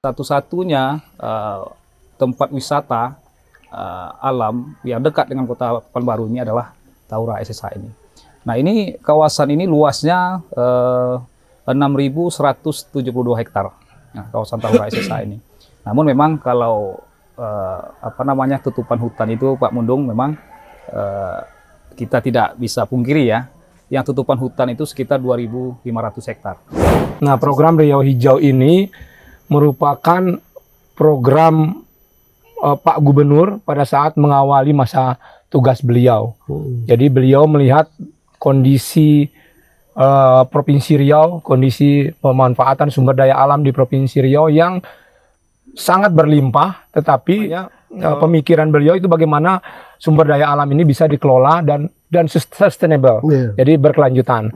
Satu-satunya tempat wisata alam yang dekat dengan kota Pekanbaru ini adalah Tahura SSH ini. Nah, ini kawasan ini luasnya 6.172 hektar. Nah, kawasan Tahura SSH ini. Namun memang kalau tutupan hutan itu Pak Mundung memang kita tidak bisa pungkiri ya. Yang tutupan hutan itu sekitar 2.500 hektar. Nah, program Riau Hijau ini merupakan program Pak Gubernur pada saat mengawali masa tugas beliau. Jadi beliau melihat kondisi Provinsi Riau, kondisi pemanfaatan sumber daya alam di Provinsi Riau yang sangat berlimpah, tetapi pemikiran beliau itu bagaimana sumber daya alam ini bisa dikelola dan sustainable, jadi berkelanjutan.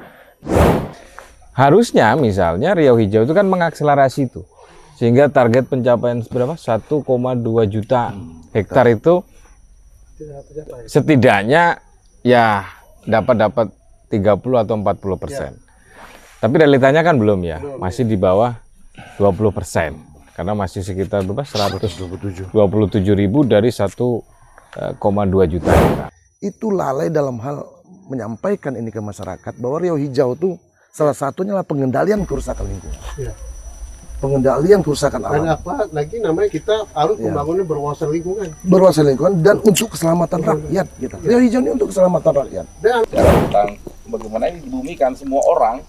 Harusnya misalnya Riau Hijau itu kan mengakselerasi itu, sehingga target pencapaian berapa? 1,2 juta hektar itu setidaknya ya dapat 30 atau 40%. Tapi realitanya kan belum ya, masih di bawah 20%. Karena masih sekitar berapa? 127.000 dari 1,2 juta hektar. Itu lalai dalam hal menyampaikan ini ke masyarakat bahwa Riau Hijau itu salah satunya adalah pengendalian kerusakan lingkungan. Pengendalian kerusakan alam. Dan apa lagi namanya kita harus membangunnya berwawasan lingkungan. Berwawasan lingkungan dan untuk keselamatan rakyat kita. Riau Hijau ini untuk keselamatan rakyat. Bicara tentang bagaimana ini dibumikan, semua orang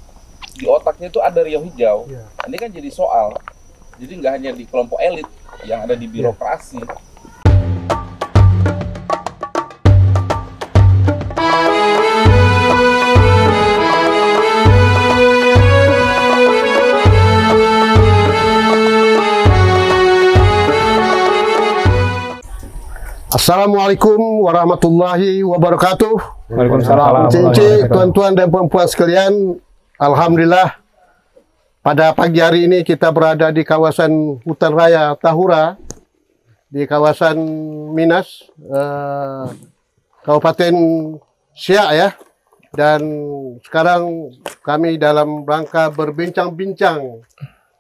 di otaknya itu ada Riau Hijau. Ini kan jadi soal. Jadi nggak hanya di kelompok elit yang ada di birokrasi. Assalamualaikum warahmatullahi wabarakatuh. Waalaikumsalam. Cici, tuan-tuan dan perempuan sekalian, alhamdulillah pada pagi hari ini kita berada di kawasan Hutan Raya Tahura di kawasan Minas, Kabupaten Siak ya. Dan sekarang kami dalam rangka berbincang-bincang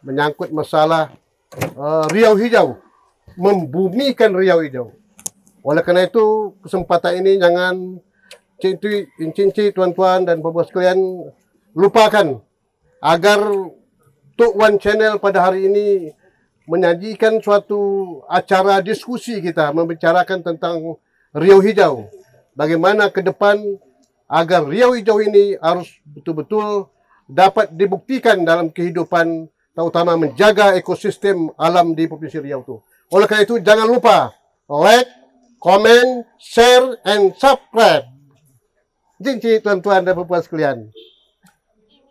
menyangkut masalah Riau Hijau, membumikan Riau Hijau. Oleh karena itu, kesempatan ini jangan cinci tuan-tuan dan perempuan sekalian lupakan agar Tok Wan Channel pada hari ini menyajikan suatu acara diskusi kita membicarakan tentang Riau Hijau. Bagaimana ke depan agar Riau Hijau ini harus betul-betul dapat dibuktikan dalam kehidupan, terutama menjaga ekosistem alam di Provinsi Riau itu. Oleh karena itu, jangan lupa like, comment, share, and subscribe. Jinci tuan-tuan dan perempuan sekalian.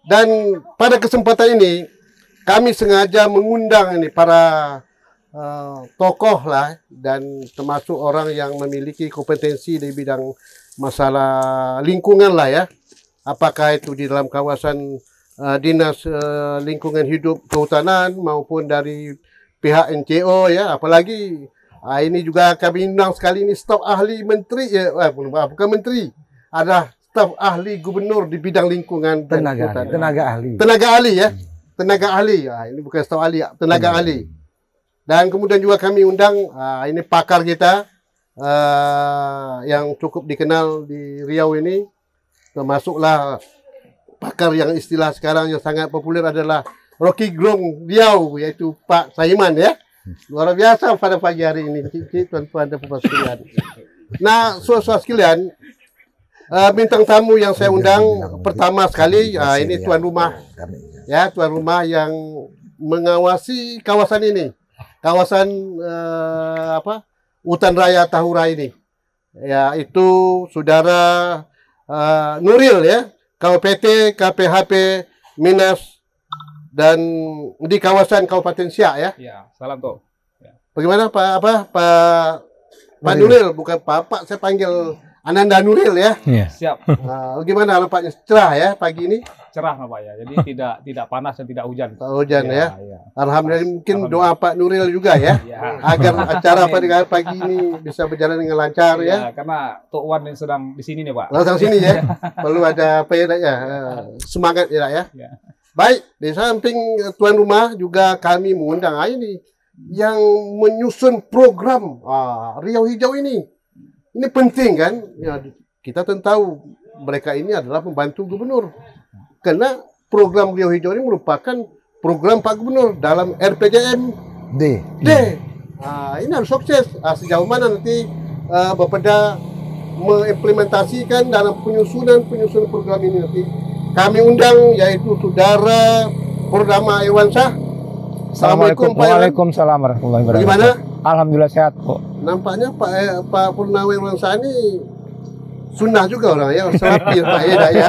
Dan pada kesempatan ini, kami sengaja mengundang ini para tokoh lah, dan termasuk orang yang memiliki kompetensi di bidang masalah lingkungan lah ya. Apakah itu di dalam kawasan Dinas Lingkungan Hidup Kehutanan maupun dari pihak NGO ya. Apalagi ini juga kami undang sekali ini staf ahli menteri ya, bukan menteri, ada staf ahli gubernur di bidang lingkungan dan Tenaga ahli. Tenaga ahli ya. Tenaga ahli, ini bukan staf ahli, tenaga ahli. Dan kemudian juga kami undang, ini pakar kita yang cukup dikenal di Riau ini, termasuklah pakar yang istilah sekarang yang sangat populer adalah Rocky Gerung Riau, yaitu Pak Saiman ya. Luar biasa pada pagi hari ini, tuan-tuan dan puan sekalian. Nah, saudara sekalian, bintang tamu yang saya undang pertama sekali, ini tuan rumah. Ya, tuan rumah yang mengawasi kawasan ini, kawasan Hutan Raya Tahura ini, yaitu saudara Nuril ya, KPT KPHP Minas dan di kawasan Kabupaten Siak ya. Ya, salam Tok. Ya. Bagaimana Pak Nuril, bukan Pak, saya panggil Ananda Nuril ya. Siap. Bagaimana nampaknya cerah ya pagi ini? Cerah Pak ya. Jadi tidak panas dan tidak hujan. Hujan ya. Ya. Alhamdulillah, mungkin doa Pak Nuril juga ya. Agar acara pada pagi ini bisa berjalan dengan lancar ya. Karena Tok Wan yang sedang di sini nih Pak. Langsung sini ya. Perlu ada apa ya, semangat ya. Baik, di samping tuan rumah juga kami mengundang ini yang menyusun program Riau Hijau ini. Ini penting kan? Ya, kita tentu tahu mereka ini adalah pembantu gubernur. Karena program Riau Hijau ini merupakan program Pak Gubernur dalam RPJM D. Ini harus sukses. Sejauh mana nanti Bapeda mengimplementasikan dalam penyusunan program ini nanti. Kami undang yaitu Saudara Purnama Irwansyah. Assalamualaikum Pak Irwan. Waalaikumsalam warahmatullahi wabarakatuh. Gimana? Alhamdulillah sehat kok. Nampaknya Pak Purnama Irwansyah ini sunnah juga orang ya, serapi Pak Eda ya.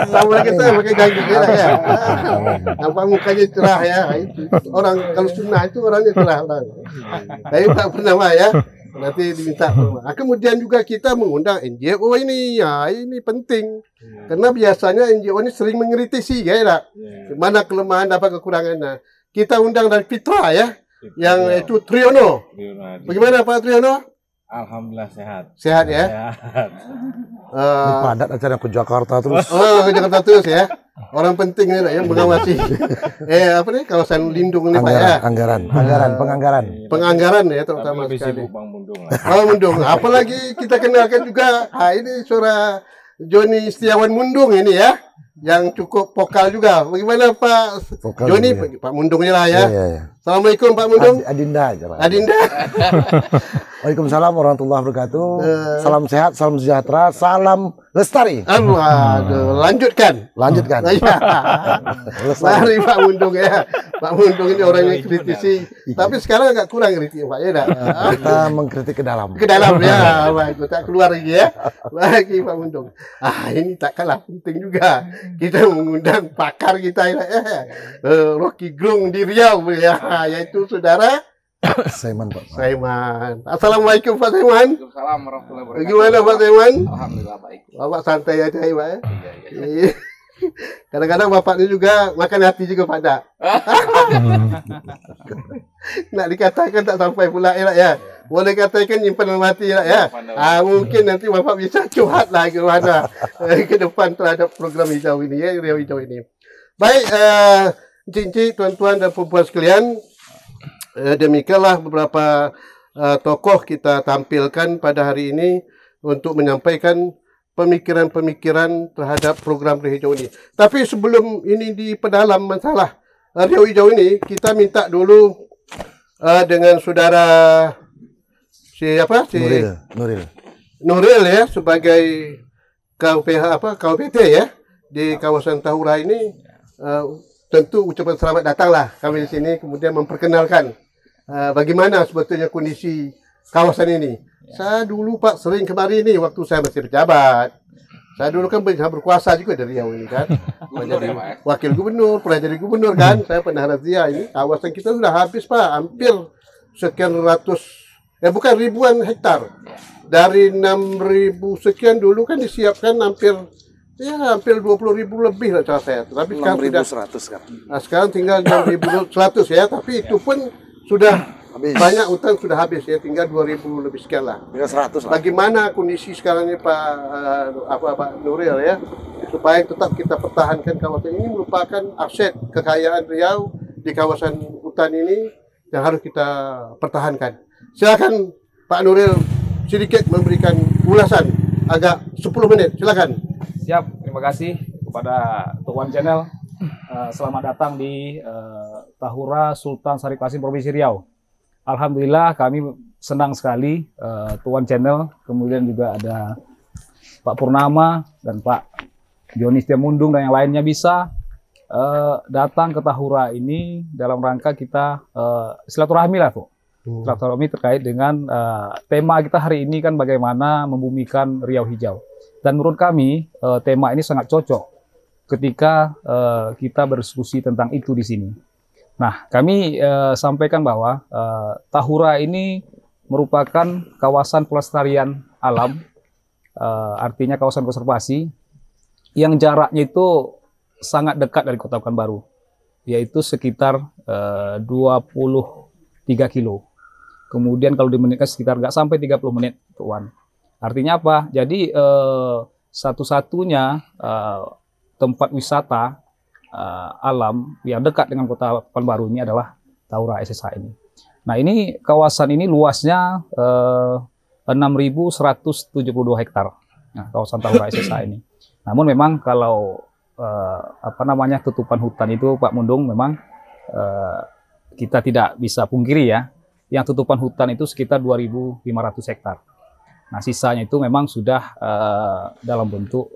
Sama kita pakai ganggu ya. Nampak mukanya cerah ya. Orang kalau sunnah itu orangnya cerah orang. Tapi Pak Purnama ya. Nanti diminta. Kemudian juga kita mengundang NGO ini, ya ini penting. Karena biasanya NGO ini sering mengkritisi, ya, mana kelemahan apa kekurangannya. Kita undang dari Fitra ya, yang itu Triono. Bagaimana Pak Triono? Alhamdulillah sehat. Sehat ya. Padat acara ke Jakarta terus. Ke Jakarta terus ya. Orang penting ini ya mengawasi. Apa nih kawasan lindung ini Pak ya. Penganggaran ya terutama sekali. Bang Mundung. Mundung. Apalagi kita kenalkan juga. Ini suara Joni Setiawan Mundung ini ya. Yang cukup vokal juga. Bagaimana Pak Joni? Pak Mundungnya lah ya. Assalamualaikum Pak Mundung. Adinda aja Pak. Adinda. Waalaikumsalam warahmatullahi wabarakatuh. Salam sehat, salam sejahtera, salam lestari. Aduh, lanjutkan. Mari Pak Mundung ya. Pak Mundung ini orang yang kritisi. Tapi sekarang agak kurang kritik Pak ya. Kita mengkritik ke dalam. Ke dalam ya. Baik, tak keluar lagi ya. Baik Pak Mundung. Ini tak kalah penting juga. Kita mengundang pakar kita ya. Rocky Gerung di Riau ya. Yaitu Saudara Saiman Pak. Saiman. Assalamualaikum Pak Saiman. Waalaikumsalam warahmatullahi wabarakatuh. Gimana Pak Saiman? Alhamdulillah baik. Bapak santai aja ya Pak ya. Iya. Kadang-kadang bapaknya juga makan hati juga pada. Nak dikatakan tak sampai pula ya. Boleh katakan nyimpan dalam hati ya. Mungkin nanti bapak bisa curhat lah ke mana ke depan terhadap program hijau ini ya, Riau Hijau ini. Baik, Cincin, tuan-tuan dan perempuan sekalian, demikianlah beberapa tokoh kita tampilkan pada hari ini untuk menyampaikan pemikiran-pemikiran terhadap program Riau Hijau ini. Tapi sebelum ini diperdalam masalah Riau Hijau ini, kita minta dulu dengan saudara Nuril ya, sebagai KUPT ya di kawasan Tahura ini. Tentu ucapan selamat datanglah kami di sini, kemudian memperkenalkan bagaimana sebetulnya kondisi kawasan ini. Saya dulu Pak sering kemari ini waktu saya masih pejabat. Saya dulu kan berkuasa juga dari Riau ini kan. Menjadi wakil gubernur, pernah jadi gubernur kan. Saya pernah razia ini. Kawasan kita sudah habis Pak, hampir sekian ratus, bukan ribuan hektar. Dari 6.000 sekian dulu kan disiapkan hampir 20.000 lebih lah cara saya. Tapi sekarang sudah 6.100 kan. Sekarang tinggal 6.100 ya. Tapi itu pun sudah habis. Banyak hutan sudah habis ya. Tinggal 2.000 lebih sekian lah. Tinggal 100 lah. Bagaimana kondisi sekarang ini Pak Nuril ya, supaya tetap kita pertahankan kawasan ini, merupakan aset kekayaan Riau di kawasan hutan ini yang harus kita pertahankan. Silakan Pak Nuril sedikit memberikan ulasan agak 10 menit. Silakan. Siap, terima kasih kepada Tuan Channel. Selamat datang di Tahura Sultan Syarif Qasim Provinsi Riau. Alhamdulillah kami senang sekali Tuan Channel, kemudian juga ada Pak Purnama dan Pak Joni Setiamundung dan yang lainnya bisa datang ke Tahura ini dalam rangka kita silaturahmi lah Bu. Silaturahmi terkait dengan tema kita hari ini kan bagaimana membumikan Riau Hijau. Dan menurut kami tema ini sangat cocok ketika kita berdiskusi tentang itu di sini. Nah, kami sampaikan bahwa Tahura ini merupakan kawasan pelestarian alam, artinya kawasan konservasi yang jaraknya itu sangat dekat dari Kota Pekanbaru, yaitu sekitar 23 kilo. Kemudian kalau dimenitkan sekitar nggak sampai 30 menit, Tuan. Artinya apa? Jadi satu-satunya tempat wisata alam yang dekat dengan Kota Pekanbaru ini adalah Tahura SSH ini. Nah, ini kawasan ini luasnya 6.172 hektar. Nah, kawasan Tahura SSH ini. Namun memang kalau tutupan hutan itu Pak Mundung memang kita tidak bisa pungkiri ya, yang tutupan hutan itu sekitar 2.500 hektar. Nah, sisanya itu memang sudah dalam bentuk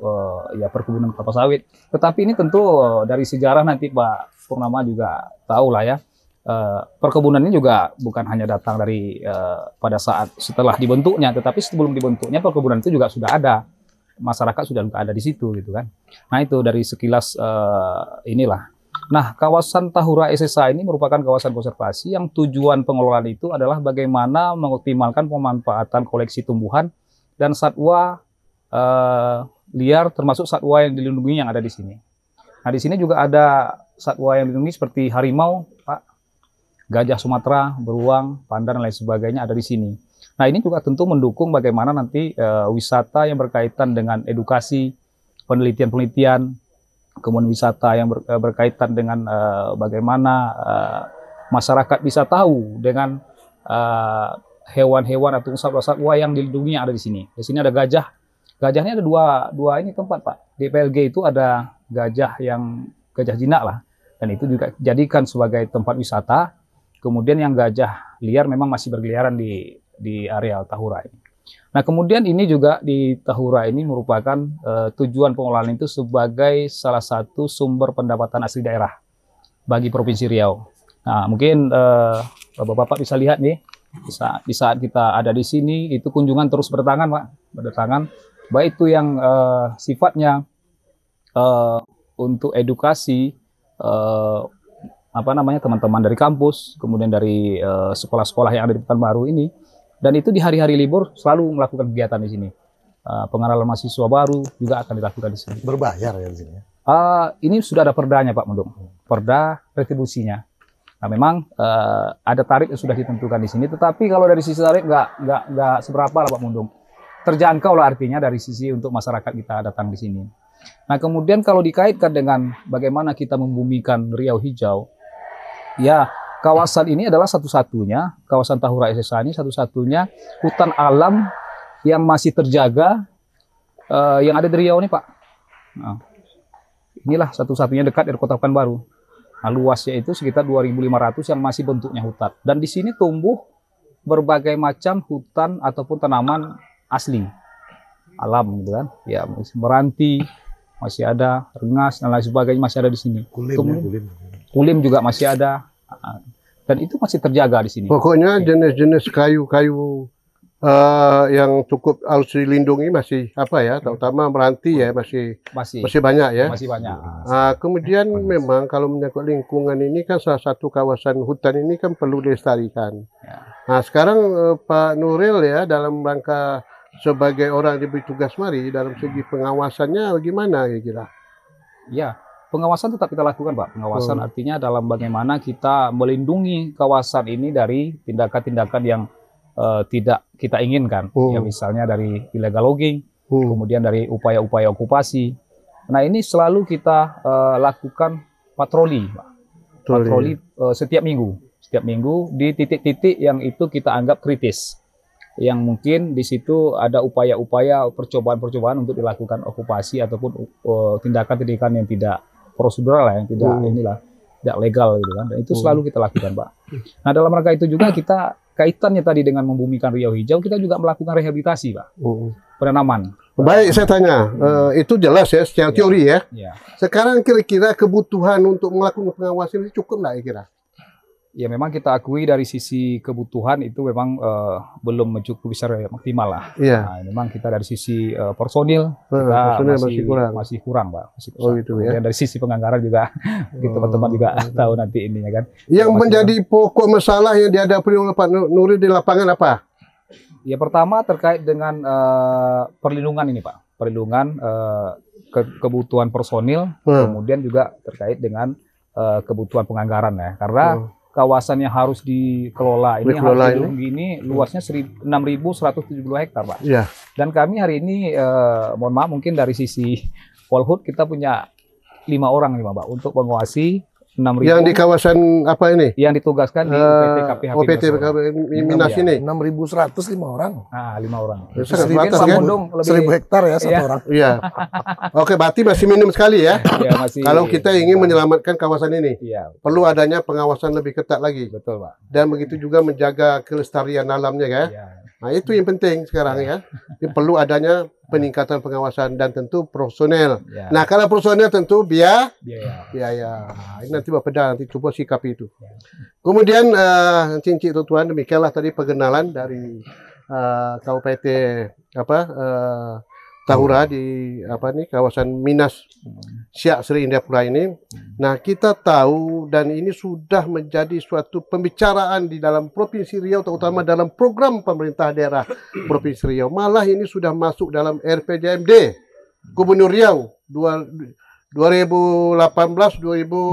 ya perkebunan kelapa sawit. Tetapi ini tentu dari sejarah nanti Pak Purnama juga tahu lah ya, perkebunan ini juga bukan hanya datang dari pada saat setelah dibentuknya, tetapi sebelum dibentuknya perkebunan itu juga sudah ada. Masyarakat sudah ada di situ gitu kan. Nah, itu dari sekilas inilah. Nah, kawasan Tahura SSH ini merupakan kawasan konservasi yang tujuan pengelolaan itu adalah bagaimana mengoptimalkan pemanfaatan koleksi tumbuhan dan satwa liar, termasuk satwa yang dilindungi yang ada di sini. Nah, di sini juga ada satwa yang dilindungi seperti harimau, Pak, gajah Sumatera, beruang, panda, dan lain sebagainya ada di sini. Nah, ini juga tentu mendukung bagaimana nanti wisata yang berkaitan dengan edukasi, penelitian-penelitian, kemudian wisata yang berkaitan dengan bagaimana masyarakat bisa tahu dengan hewan-hewan atau satwa-satwa yang dilindungi yang ada di sini. Di sini ada gajah. Gajahnya ada dua ini tempat, Pak. Di PLG itu ada gajah jinak lah, dan itu juga dijadikan sebagai tempat wisata. Kemudian yang gajah liar memang masih berkeliaran di areal Tahura ini. Nah, kemudian ini juga di Tahura ini merupakan tujuan pengelolaan itu sebagai salah satu sumber pendapatan asli daerah bagi Provinsi Riau. Nah, mungkin Bapak-Bapak bisa lihat nih, di saat kita ada di sini, itu kunjungan terus berdatangan, Pak. Berdatangan, baik itu yang sifatnya untuk edukasi, teman-teman dari kampus, kemudian dari sekolah-sekolah yang ada di Pekanbaru ini. Dan itu di hari-hari libur selalu melakukan kegiatan di sini. Pengenalan mahasiswa baru juga akan dilakukan di sini. Berbayar ya di sini? Ini sudah ada perdanya, Pak Mundung. Perda retribusinya. Nah, memang ada tarif yang sudah ditentukan di sini. Tetapi kalau dari sisi tarif nggak seberapa lah, Pak Mundung. Terjangkau lah artinya dari sisi untuk masyarakat kita datang di sini. Nah, kemudian kalau dikaitkan dengan bagaimana kita membumikan Riau Hijau, ya, kawasan ini adalah satu-satunya, kawasan Tahura SSH ini satu-satunya hutan alam yang masih terjaga yang ada di Riau ini, Pak. Nah, inilah satu-satunya dekat dari Kota Pekanbaru. Nah, luasnya itu sekitar 2.500 yang masih bentuknya hutan. Dan di sini tumbuh berbagai macam hutan ataupun tanaman asli, alam gitu kan. Ya, meranti, masih ada, rengas, dan lain sebagainya masih ada di sini. Kulim juga masih ada. Dan itu masih terjaga di sini. Pokoknya jenis-jenis kayu-kayu yang cukup harus dilindungi masih terutama meranti ya masih banyak ya. Masih banyak. Kemudian memang kalau menyangkut lingkungan ini kan salah satu kawasan hutan ini kan perlu dilestarikan. Ya. Nah, sekarang Pak Nuril ya dalam rangka sebagai orang diberi tugas mari dalam segi pengawasannya bagaimana kira-kira? Ya. Pengawasan tetap kita lakukan, Pak. Pengawasan artinya dalam bagaimana kita melindungi kawasan ini dari tindakan-tindakan yang tidak kita inginkan. Ya, misalnya dari illegal logging, kemudian dari upaya-upaya okupasi. Nah, ini selalu kita lakukan patroli, Pak. Patroli setiap minggu. Setiap minggu di titik-titik yang itu kita anggap kritis. Yang mungkin di situ ada upaya-upaya percobaan-percobaan untuk dilakukan okupasi ataupun tindakan-tindakan yang tidak prosedural lah, yang tidak tidak legal gitu kan. Dan itu selalu kita lakukan, Pak. Nah, dalam rangka itu juga kita kaitannya tadi dengan membumikan Riau Hijau, kita juga melakukan rehabilitasi, Pak. Penanaman. Baik, saya tanya, itu jelas ya secara teori ya. Sekarang kira-kira kebutuhan untuk melakukan pengawasan ini cukup nggak kira? Ya, memang kita akui dari sisi kebutuhan itu memang belum mencukupi secara maksimal lah. Nah, memang kita dari sisi personil kita masih kurang, Pak. Gitu ya. Dan dari sisi penganggaran juga teman-teman juga tahu nanti ini ya kan. Yang menjadi pokok masalah yang dihadapi oleh Pak Nuril di lapangan apa? Ya, pertama terkait dengan perlindungan ini, Pak. Perlindungan kebutuhan personil, kemudian juga terkait dengan kebutuhan penganggaran ya. Karena kawasan yang harus dikelola ini harus dilindungi ini luasnya 6.170 hektar, Pak. Dan kami hari ini, mohon maaf mungkin dari sisi Polhut kita punya 5 orang nih Pak untuk menguasai 6.000 Yang di kawasan apa ini? yang ditugaskan di OPT KPHP OPT Minas ini. 6.105 orang. Nah, 5 orang. Seribu Mungkin atas, Pak kan? Mundung lebih 1.000 hektar ya satu Iya. orang. Iya. Oke, berarti masih minim sekali ya. ya, masih Kalau kita ingin menyelamatkan kawasan ini, Iya, perlu adanya pengawasan lebih ketat lagi. betul Pak. Dan begitu juga menjaga kelestarian alamnya kan. Iya. Nah, itu yang penting sekarang ya. Ini perlu adanya peningkatan pengawasan dan tentu personel. Ya. Nah, kalau personel tentu Biaya. biaya. Ini nanti Bapeda nanti coba sikapi itu. Kemudian Cincik tuan demikianlah tadi perkenalan dari KUPT Tahura di kawasan Minas Siak Seri Indrapura ini. Nah, kita tahu dan ini sudah menjadi suatu pembicaraan di dalam Provinsi Riau, terutama dalam program pemerintah daerah Provinsi Riau. Malah ini sudah masuk dalam RPJMD Gubernur Riau 2019-2024.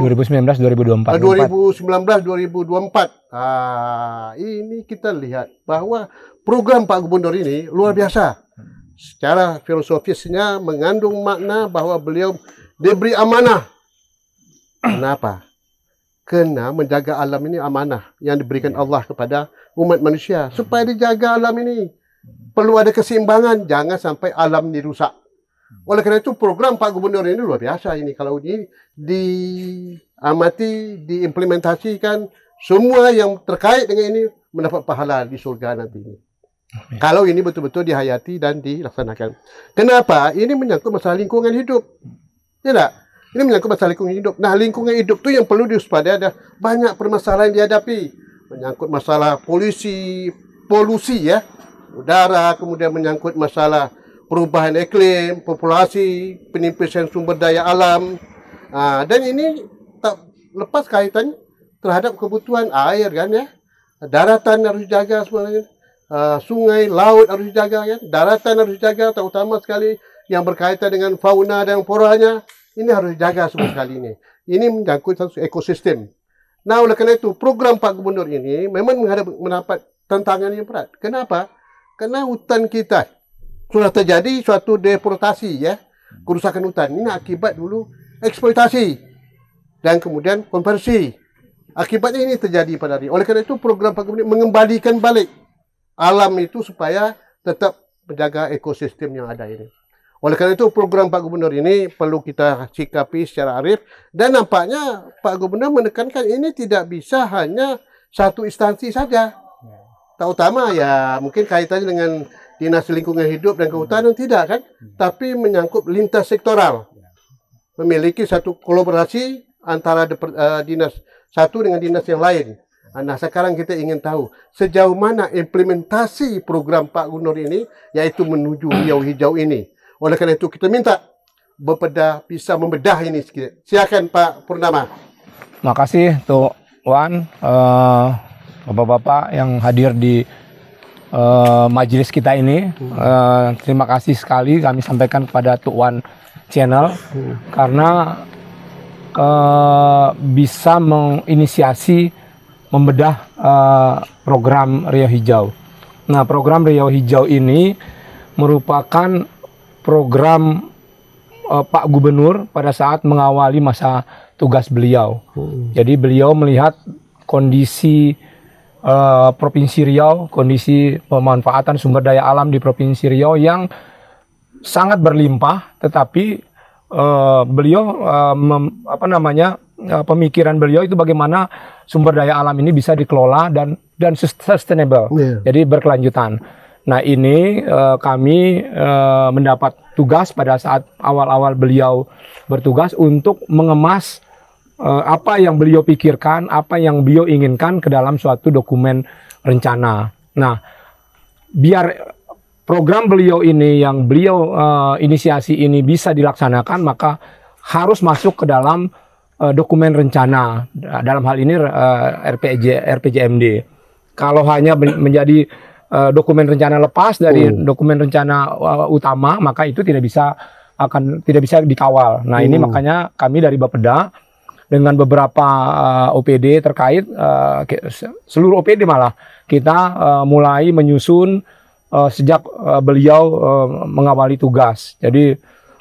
2019-2024. Ini kita lihat bahwa program Pak Gubernur ini luar biasa. Secara filosofisnya mengandung makna bahwa beliau diberi amanah. Kenapa? Kena menjaga alam ini amanah yang diberikan Allah kepada umat manusia. Supaya dijaga alam ini, perlu ada keseimbangan, jangan sampai alam dirusak. Oleh karena itu program Pak Gubernur ini luar biasa ini. Kalau ini diamati, diimplementasikan, semua yang terkait dengan ini mendapat pahala di surga nanti ini. Kalau ini betul-betul dihayati dan dilaksanakan. Kenapa? Ini menyangkut masalah lingkungan hidup. Ya tak? Ini menyangkut masalah lingkungan hidup. Nah, lingkungan hidup itu yang perlu diwaspadai, ada banyak permasalahan yang dihadapi. Menyangkut masalah polusi ya, udara, kemudian menyangkut masalah perubahan iklim, populasi, penimpasan sumber daya alam. Dan ini tak lepas kaitannya terhadap kebutuhan air kan ya. Daratan harus dijaga sebenarnya. Sungai, laut harus dijaga ya. Daratan harus dijaga, terutama sekali yang berkaitan dengan fauna dan floranya. Ini harus dijaga semua sekali ini. Ini menyangkut satu ekosistem. Nah, oleh karena itu program Pak Gubernur ini memang mendapat tantangan yang berat. Kenapa? Karena hutan kita sudah terjadi suatu deforestasi ya, kerusakan hutan. Ini akibat dulu eksploitasi dan kemudian konversi. Akibatnya ini terjadi pada hari. Oleh karena itu program Pak Gubernur mengembalikan balik alam itu supaya tetap menjaga ekosistem yang ada ini. Oleh karena itu program Pak Gubernur ini perlu kita sikapi secara arif dan nampaknya Pak Gubernur menekankan ini tidak bisa hanya satu instansi saja. Terutama ya mungkin kaitannya dengan Dinas Lingkungan Hidup dan Kehutanan tidak kan, tapi menyangkut lintas sektoral. Memiliki satu kolaborasi antara dinas satu dengan dinas yang lain. Nah, sekarang kita ingin tahu sejauh mana implementasi program Pak Gubernur ini, yaitu menuju Riau Hijau ini. Oleh karena itu kita minta Bapeda bisa membedah ini sedikit. Silakan Pak Purnama. Makasih Tuan, Bapak-bapak yang hadir di majelis kita ini. Terima kasih sekali kami sampaikan kepada Tuan Channel karena bisa menginisiasi membedah program Riau Hijau. Nah, program Riau Hijau ini merupakan program Pak Gubernur pada saat mengawali masa tugas beliau. Jadi beliau melihat kondisi Provinsi Riau, kondisi pemanfaatan sumber daya alam di Provinsi Riau yang sangat berlimpah, tetapi beliau pemikiran beliau itu bagaimana sumber daya alam ini bisa dikelola dan sustainable, jadi berkelanjutan. Nah, ini kami mendapat tugas pada saat awal-awal beliau bertugas untuk mengemas apa yang beliau pikirkan, apa yang beliau inginkan ke dalam suatu dokumen rencana. Nah, biar program beliau ini yang beliau inisiasi ini bisa dilaksanakan, maka harus masuk ke dalam dokumen rencana, dalam hal ini RPJMD. Kalau hanya menjadi dokumen rencana lepas dari dokumen rencana utama, maka itu tidak bisa dikawal. Nah, ini makanya kami dari Bapeda dengan beberapa OPD terkait, seluruh OPD malah kita mulai menyusun sejak beliau mengawali tugas. Jadi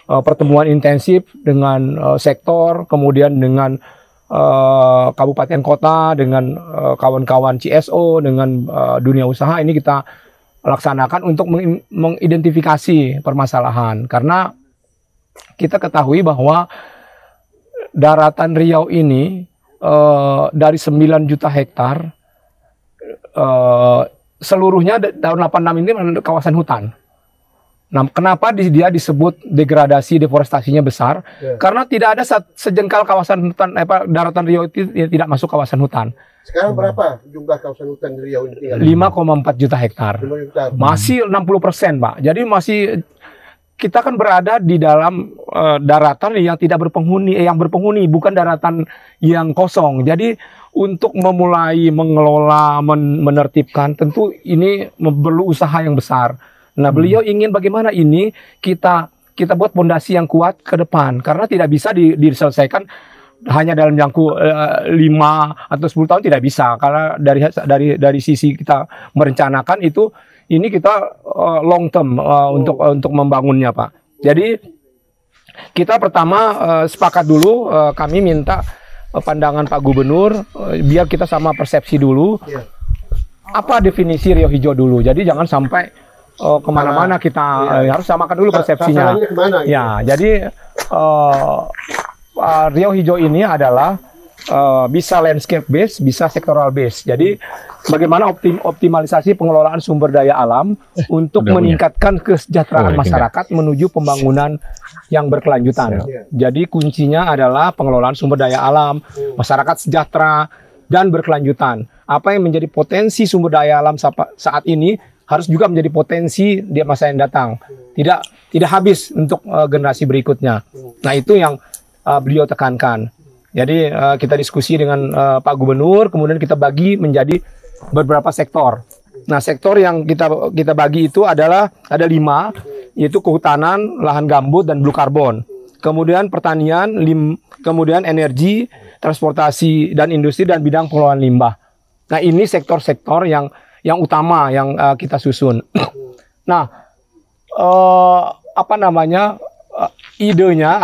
pertemuan intensif dengan sektor, kemudian dengan kabupaten kota, dengan kawan-kawan CSO, dengan dunia usaha. Ini kita laksanakan untuk mengidentifikasi permasalahan, karena kita ketahui bahwa daratan Riau ini dari 9 juta hektar seluruhnya tahun 86 ini kawasan hutan. Nah, kenapa dia disebut degradasi deforestasinya besar? Karena tidak ada sejengkal kawasan hutan, daratan Riau itu tidak masuk kawasan hutan. Sekarang berapa jumlah kawasan hutan di Riau ini? 5,4 juta hektar. Masih 60%, Pak. Jadi masih kita kan berada di dalam daratan yang tidak berpenghuni, yang berpenghuni, bukan daratan yang kosong. Jadi untuk memulai mengelola, menertibkan, tentu ini perlu usaha yang besar. Nah, beliau ingin bagaimana ini kita buat fondasi yang kuat ke depan, karena tidak bisa diselesaikan hanya dalam jangka 5 atau 10 tahun, tidak bisa. Karena dari sisi kita merencanakan itu, ini kita long term untuk membangunnya, Pak. Jadi kita pertama sepakat dulu, kami minta pandangan Pak Gubernur, biar kita sama persepsi dulu. Apa definisi Riau Hijau dulu? Jadi jangan sampai kemana-mana kita harus samakan dulu persepsinya. Ya, jadi Riau Hijau ini adalah bisa landscape base, bisa sectoral base. Jadi bagaimana optimalisasi pengelolaan sumber daya alam untuk meningkatkan kesejahteraan masyarakat menuju pembangunan yang berkelanjutan. Jadi kuncinya adalah pengelolaan sumber daya alam, masyarakat sejahtera dan berkelanjutan. Apa yang menjadi potensi sumber daya alam saat ini harus juga menjadi potensi di masa yang datang. Tidak habis untuk generasi berikutnya. Nah, itu yang beliau tekankan. Jadi kita diskusi dengan Pak Gubernur, kemudian kita bagi menjadi beberapa sektor. Nah, sektor yang kita bagi itu adalah ada 5, yaitu kehutanan, lahan gambut, dan blue carbon. Kemudian pertanian, kemudian energi, transportasi dan industri, dan bidang pengelolaan limbah. Nah, ini sektor-sektor yang utama yang kita susun. Nah, idenya,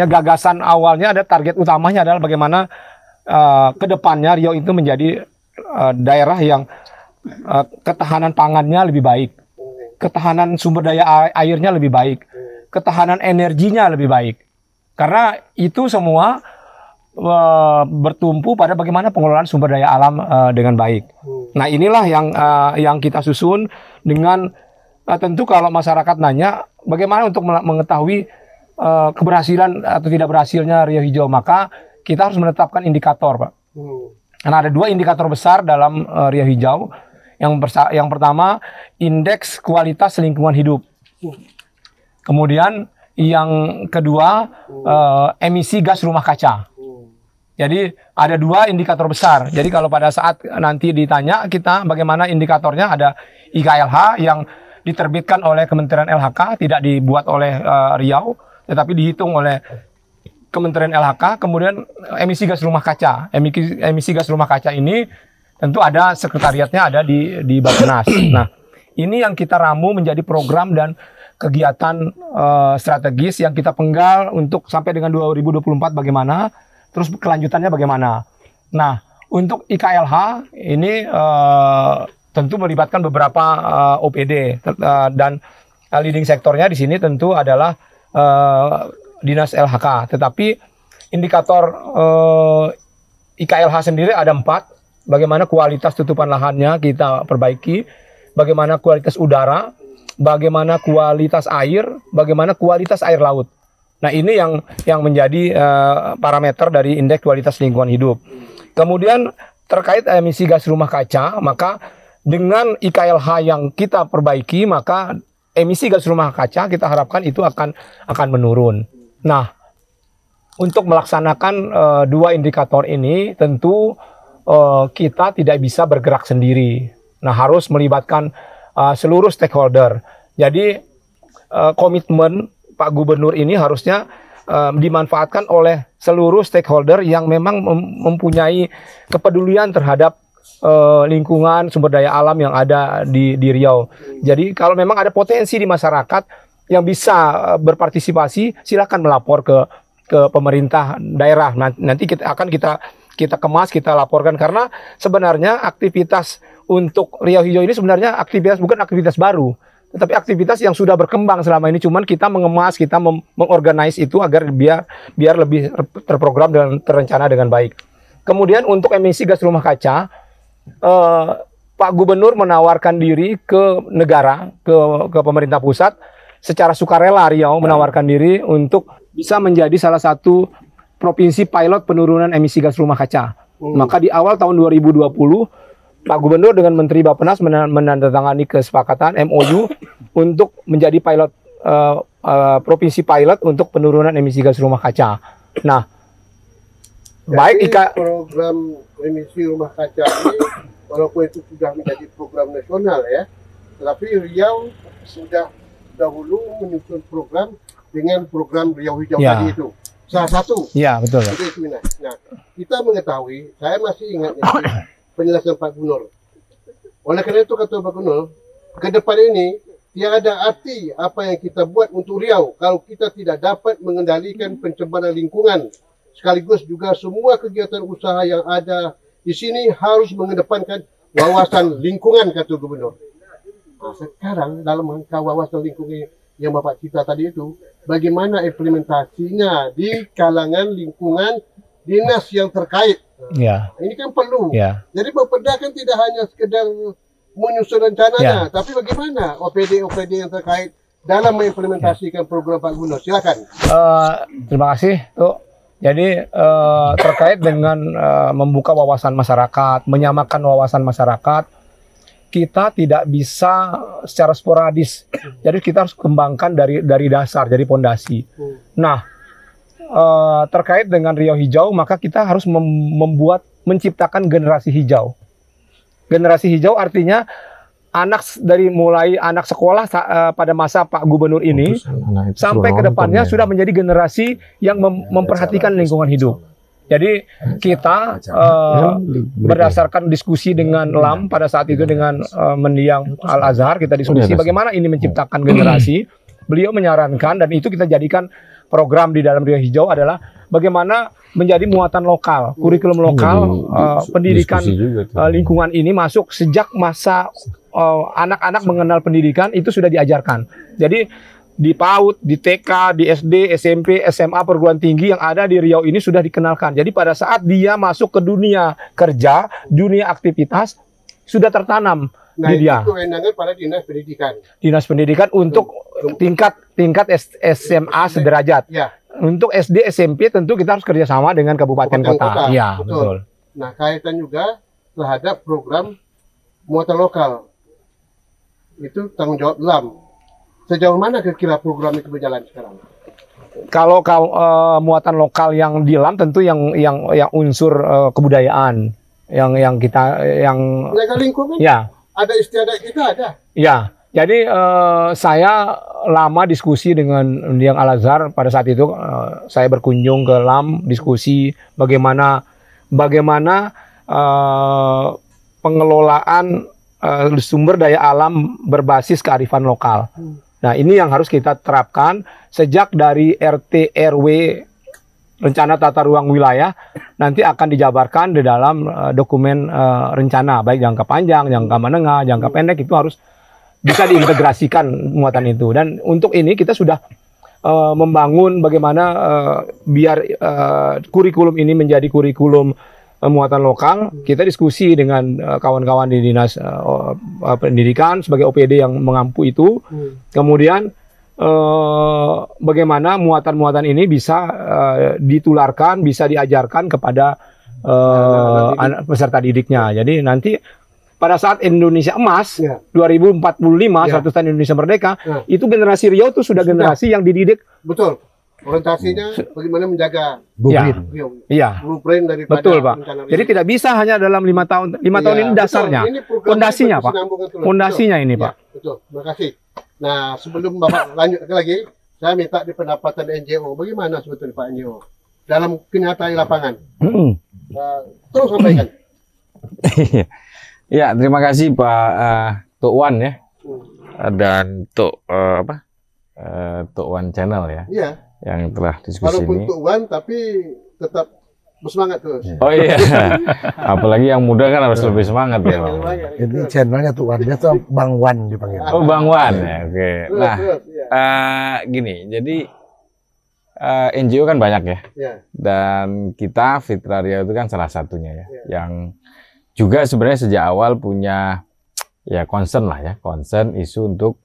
gagasan awalnya ada target utamanya adalah bagaimana kedepannya Riau itu menjadi daerah yang ketahanan pangannya lebih baik, ketahanan sumber daya airnya lebih baik, ketahanan energinya lebih baik. Karena itu semua bertumpu pada bagaimana pengelolaan sumber daya alam dengan baik. Nah, inilah yang kita susun dengan tentu kalau masyarakat nanya bagaimana untuk mengetahui keberhasilan atau tidak berhasilnya Riau Hijau, maka kita harus menetapkan indikator, Pak. Karena ada 2 indikator besar dalam Riau Hijau. Yang pertama, indeks kualitas lingkungan hidup. Kemudian yang kedua, emisi gas rumah kaca. Jadi ada 2 indikator besar. Jadi kalau pada saat nanti ditanya kita bagaimana indikatornya, ada IKLH yang diterbitkan oleh Kementerian LHK, tidak dibuat oleh Riau, tetapi dihitung oleh Kementerian LHK. Kemudian emisi gas rumah kaca. Emisi gas rumah kaca ini tentu ada sekretariatnya, ada di Bappenas. Nah, ini yang kita ramu menjadi program dan kegiatan strategis yang kita penggal untuk sampai dengan 2024 bagaimana. Terus kelanjutannya bagaimana? Nah, untuk IKLH ini tentu melibatkan beberapa OPD dan leading sektornya di sini tentu adalah Dinas LHK. Tetapi indikator IKLH sendiri ada 4. Bagaimana kualitas tutupan lahannya kita perbaiki, bagaimana kualitas udara, bagaimana kualitas air, bagaimana kualitas air laut. Nah, ini yang menjadi parameter dari indeks kualitas lingkungan hidup. Kemudian terkait emisi gas rumah kaca, maka dengan IKLH yang kita perbaiki, maka emisi gas rumah kaca kita harapkan itu akan menurun. Nah, untuk melaksanakan 2 indikator ini tentu kita tidak bisa bergerak sendiri. Nah, harus melibatkan seluruh stakeholder. Jadi komitmen Pak Gubernur ini harusnya dimanfaatkan oleh seluruh stakeholder yang memang mempunyai kepedulian terhadap lingkungan sumber daya alam yang ada di Riau. Jadi kalau memang ada potensi di masyarakat yang bisa berpartisipasi silakan melapor ke pemerintah daerah. Nanti kita kemas, kita laporkan, karena sebenarnya aktivitas untuk Riau Hijau ini sebenarnya bukan aktivitas baru, tetapi aktivitas yang sudah berkembang selama ini. Cuman kita mengemas, kita mengorganize itu agar biar lebih terprogram dan terencana dengan baik. Kemudian untuk emisi gas rumah kaca, Pak Gubernur menawarkan diri ke negara, ke pemerintah pusat secara sukarela. Riau menawarkan diri untuk bisa menjadi salah satu provinsi pilot penurunan emisi gas rumah kaca. Maka di awal tahun 2020 Pak Gubernur dengan Menteri Bappenas menandatangani kesepakatan MOU untuk menjadi pilot provinsi pilot untuk penurunan emisi gas rumah kaca. Nah, baik program emisi rumah kaca ini walaupun itu sudah menjadi program nasional ya, tetapi Riau sudah dahulu menyusun program dengan program Riau Hijau tadi itu. Salah satu. Ya, betul. Nah, kita mengetahui, saya masih ingat penjelasan Pak Gubernur. Oleh karena itu kata Pak Gubernur, ke depan ini tiada arti apa yang kita buat untuk Riau kalau kita tidak dapat mengendalikan pencemaran lingkungan. Sekaligus juga semua kegiatan usaha yang ada di sini harus mengedepankan wawasan lingkungan, kata Gubernur. Nah, sekarang dalam rangka wawasan lingkungan yang Bapak cerita tadi itu, bagaimana implementasinya di kalangan lingkungan dinas yang terkait. Ya. Ini kan perlu. Ya. Jadi Bapeda kan tidak hanya sekedar menyusun rencananya, tapi bagaimana OPD-OPD yang terkait dalam mengimplementasikan program Pak Gubernur. Silakan. Terima kasih, Tuh. Jadi terkait dengan membuka wawasan masyarakat, menyamakan wawasan masyarakat, kita tidak bisa secara sporadis. Jadi kita harus kembangkan dari dasar, dari pondasi. Nah, terkait dengan Riau Hijau, maka kita harus menciptakan generasi hijau. Generasi hijau artinya dari mulai anak sekolah pada masa Pak Gubernur ini sampai ke depannya sudah menjadi generasi yang memperhatikan lingkungan hidup. Jadi kita berdasarkan diskusi dengan LAM pada saat itu dengan Mendiang Al-Azhar, kita diskusi bagaimana ini menciptakan generasi. Beliau menyarankan, dan itu kita jadikan program di dalam Riau Hijau, adalah bagaimana menjadi muatan lokal, kurikulum lokal, pendidikan lingkungan ini masuk sejak masa anak-anak mengenal pendidikan itu sudah diajarkan. Jadi di PAUD, di TK, di SD, SMP, SMA, perguruan tinggi yang ada di Riau ini sudah dikenalkan. Jadi pada saat dia masuk ke dunia kerja, dunia aktivitas, sudah tertanam di dia. Itu kewenangan pada dinas pendidikan. Dinas pendidikan untuk tingkat SMA sederajat. Ya. Untuk SD, SMP tentu kita harus kerjasama dengan kabupaten kota. Iya, betul. Nah, kaitan juga terhadap program muatan lokal. Itu tanggung jawab LAM. Sejauh mana kira-kira program itu berjalan sekarang? Kalau muatan lokal yang di LAM tentu yang unsur kebudayaan, yang Menjaga lingkungan. Ya. Ada istiadat kita ada. Ya. Jadi saya lama diskusi dengan Mendiang Al-Azhar pada saat itu. Saya berkunjung ke LAM, diskusi bagaimana pengelolaan sumber daya alam berbasis kearifan lokal. Nah, ini yang harus kita terapkan sejak dari RT RW, rencana tata ruang wilayah, nanti akan dijabarkan di dalam dokumen rencana, baik jangka panjang, jangka menengah, jangka pendek, itu harus bisa diintegrasikan muatan itu. Dan untuk ini kita sudah membangun bagaimana biar kurikulum ini menjadi kurikulum muatan lokal. Kita diskusi dengan kawan-kawan di dinas pendidikan sebagai OPD yang mengampu itu. Kemudian bagaimana muatan-muatan ini bisa ditularkan, bisa diajarkan kepada peserta didiknya. Jadi nanti pada saat Indonesia Emas 2045, 100 tahun Indonesia Merdeka, itu generasi Riau itu sudah generasi yang dididik. Betul. Orientasinya bagaimana menjaga Riau. Iya. Blueprint daripada betul, Pak. Jadi tidak bisa hanya dalam 5 tahun. 5 tahun ini dasarnya. Fondasinya, Pak. Fondasinya ini, Pak. Betul. Terima kasih. Nah, sebelum Bapak lanjut lagi, saya minta di pendapatan NGO. Bagaimana sebetulnya Pak NGO dalam kenyataan lapangan? Terus sampaikan. Ya, terima kasih Pak Tuk Wan ya. Dan Tuk Tuk Wan Channel ya, Iya. yang telah diskusi Walaupun ini. Tuk Wan tapi tetap bersemangat terus. Oh iya, apalagi yang muda kan harus lebih semangat ya Bang. Ini channelnya tuh Wan, dia tuh Bang Wan dipanggil. Oh Bang Wan ya, oke. Nah, Terus, ya. gini, jadi NGO kan banyak ya, Ya. dan kita Fitra Riau itu kan salah satunya ya, yang juga sebenarnya sejak awal punya ya concern lah ya, concern isu untuk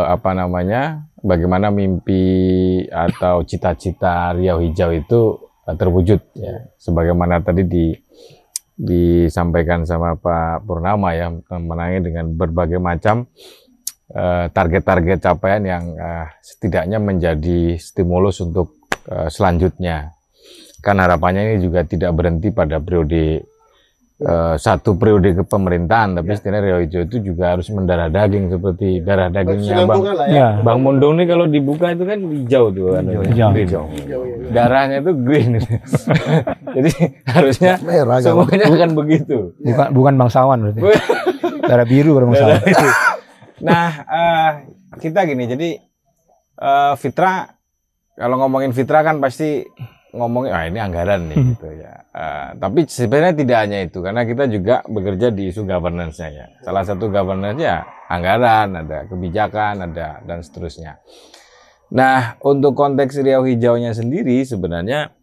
apa namanya, bagaimana mimpi atau cita-cita Riau Hijau itu terwujud ya, sebagaimana tadi disampaikan sama Pak Purnama ya, menangani dengan berbagai macam target-target capaian yang setidaknya menjadi stimulus untuk selanjutnya. Kan harapannya ini juga tidak berhenti pada periode satu periode kepemerintahan, tapi setidaknya Riau Hijau itu juga harus mendarah daging seperti darah dagingnya Bang Mundung nih, kalau dibuka itu kan hijau tuh, hijau. Darahnya itu green. Jadi harusnya Merah, semuanya akan begitu. Bukan bangsawan berarti. Darah biru baru bangsawan. Nah, kita gini, jadi Fitra, kalau ngomongin Fitra kan pasti ngomongin, ini anggaran nih gitu ya. Tapi sebenarnya tidak hanya itu, karena kita juga bekerja di isu governance-nya ya. Salah satu governance-nya anggaran, ada kebijakan, ada dan seterusnya. Nah, untuk konteks Riau Hijaunya sendiri sebenarnya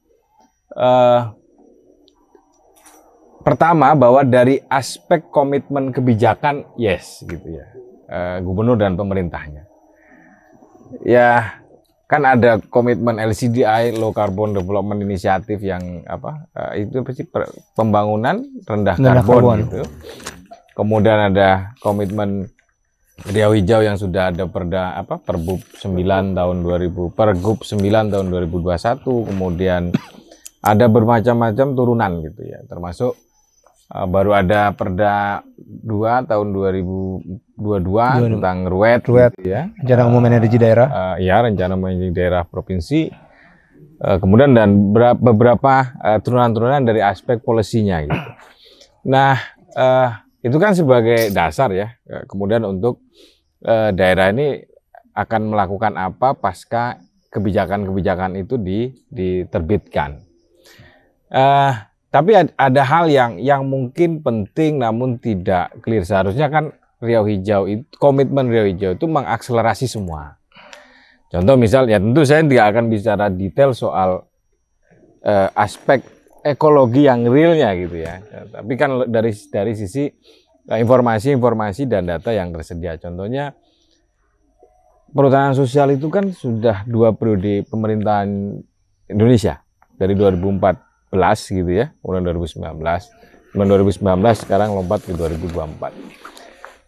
pertama bahwa dari aspek komitmen kebijakan yes gitu ya. Gubernur dan pemerintahnya. Ya, kan ada komitmen LCDI, Low Carbon Development Initiative yang itu pasti pembangunan rendah karbon gitu. Kemudian ada komitmen Riau Hijau yang sudah ada Pergub 9 tahun 2000, Pergub 9 tahun 2021, kemudian ada bermacam-macam turunan gitu ya, termasuk baru ada Perda 2 tahun 2022 tentang RUET gitu ya. Rencana Umum Energi Daerah. Ya, Rencana Umum Energi Daerah Provinsi. Kemudian dan beberapa turunan-turunan dari aspek polisinya gitu. Nah, itu kan sebagai dasar ya. Kemudian untuk daerah ini akan melakukan apa pasca kebijakan-kebijakan itu diterbitkan. Tapi ada hal yang mungkin penting namun tidak clear. Seharusnya kan Riau Hijau itu, komitmen Riau Hijau itu mengakselerasi semua. Contoh misal, ya tentu saya tidak akan bicara detail soal aspek ekologi yang realnya gitu ya. Tapi kan dari sisi informasi dan data yang tersedia. Contohnya perhutanan sosial itu kan sudah 2 periode pemerintahan Indonesia dari 2014 gitu ya, kemudian 2019, sekarang lompat ke 2024.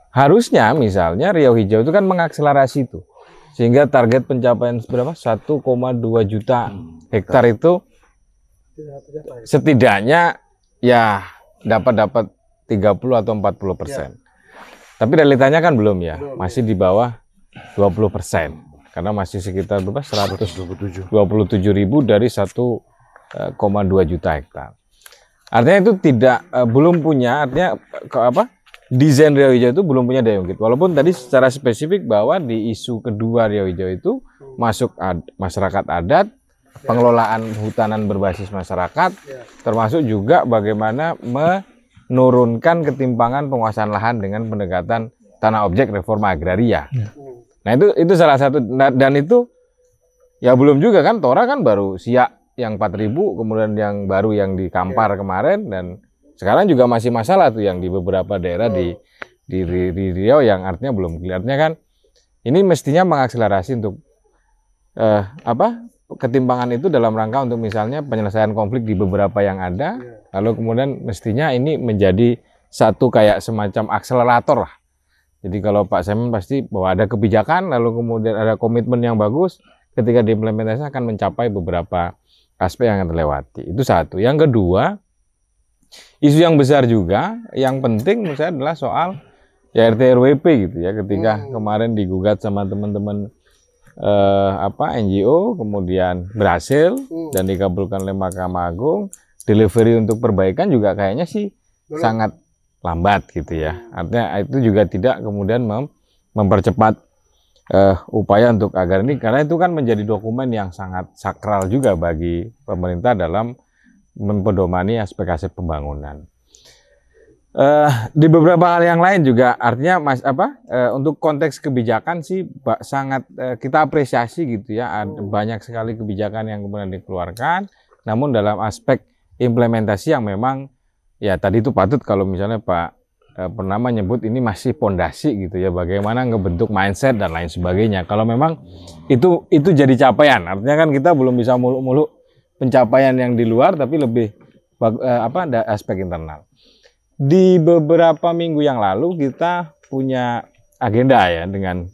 Harusnya misalnya Riau Hijau itu kan mengakselerasi itu, sehingga target pencapaian berapa? 1,2 juta hektar itu setidaknya ya dapat 30 atau 40%. Tapi realitanya kan belum ya, masih di bawah 20%, karena masih sekitar berapa? 127.000 dari 1,2 juta hektar. Artinya itu belum punya, artinya desain Riau Hijau itu belum punya daya ungkit. Walaupun tadi secara spesifik bahwa di isu kedua Riau Hijau itu masuk masyarakat adat, pengelolaan hutanan berbasis masyarakat, termasuk juga bagaimana menurunkan ketimpangan penguasaan lahan dengan pendekatan tanah objek reforma agraria. Nah itu salah satu, dan itu ya belum juga kan, Tora kan baru Siak yang 4.000, kemudian yang baru yang di Kampar kemarin, dan sekarang juga masih masalah tuh yang di beberapa daerah di Riau yang artinya belum kelihatannya kan. Ini mestinya mengakselerasi untuk ketimpangan itu dalam rangka untuk misalnya penyelesaian konflik di beberapa yang ada, lalu kemudian mestinya ini menjadi satu kayak semacam akselerator lah. Jadi kalau Pak Semen pasti bahwa ada kebijakan, lalu kemudian ada komitmen yang bagus, ketika diimplementasikan akan mencapai beberapa aspek yang akan terlewati. Itu satu. Yang kedua, isu yang besar juga, yang penting menurut saya adalah soal ya RT RWP gitu ya. Ketika kemarin digugat sama teman-teman NGO, kemudian berhasil dan dikabulkan oleh Mahkamah Agung, delivery untuk perbaikan juga kayaknya sih sangat lambat gitu ya. Artinya itu juga tidak kemudian mempercepat upaya untuk agar ini, karena itu kan menjadi dokumen yang sangat sakral juga bagi pemerintah dalam mempedomani aspek-aspek pembangunan. Di beberapa hal yang lain juga artinya untuk konteks kebijakan sih sangat kita apresiasi gitu ya, ada banyak sekali kebijakan yang kemudian dikeluarkan, namun dalam aspek implementasi yang memang ya tadi itu patut kalau misalnya Pak Purnama nyebut ini masih pondasi gitu ya, bagaimana ngebentuk mindset dan lain sebagainya. Kalau memang itu jadi capaian, artinya kan kita belum bisa muluk-muluk pencapaian yang di luar, tapi lebih ada aspek internal. Di beberapa minggu yang lalu kita punya agenda ya dengan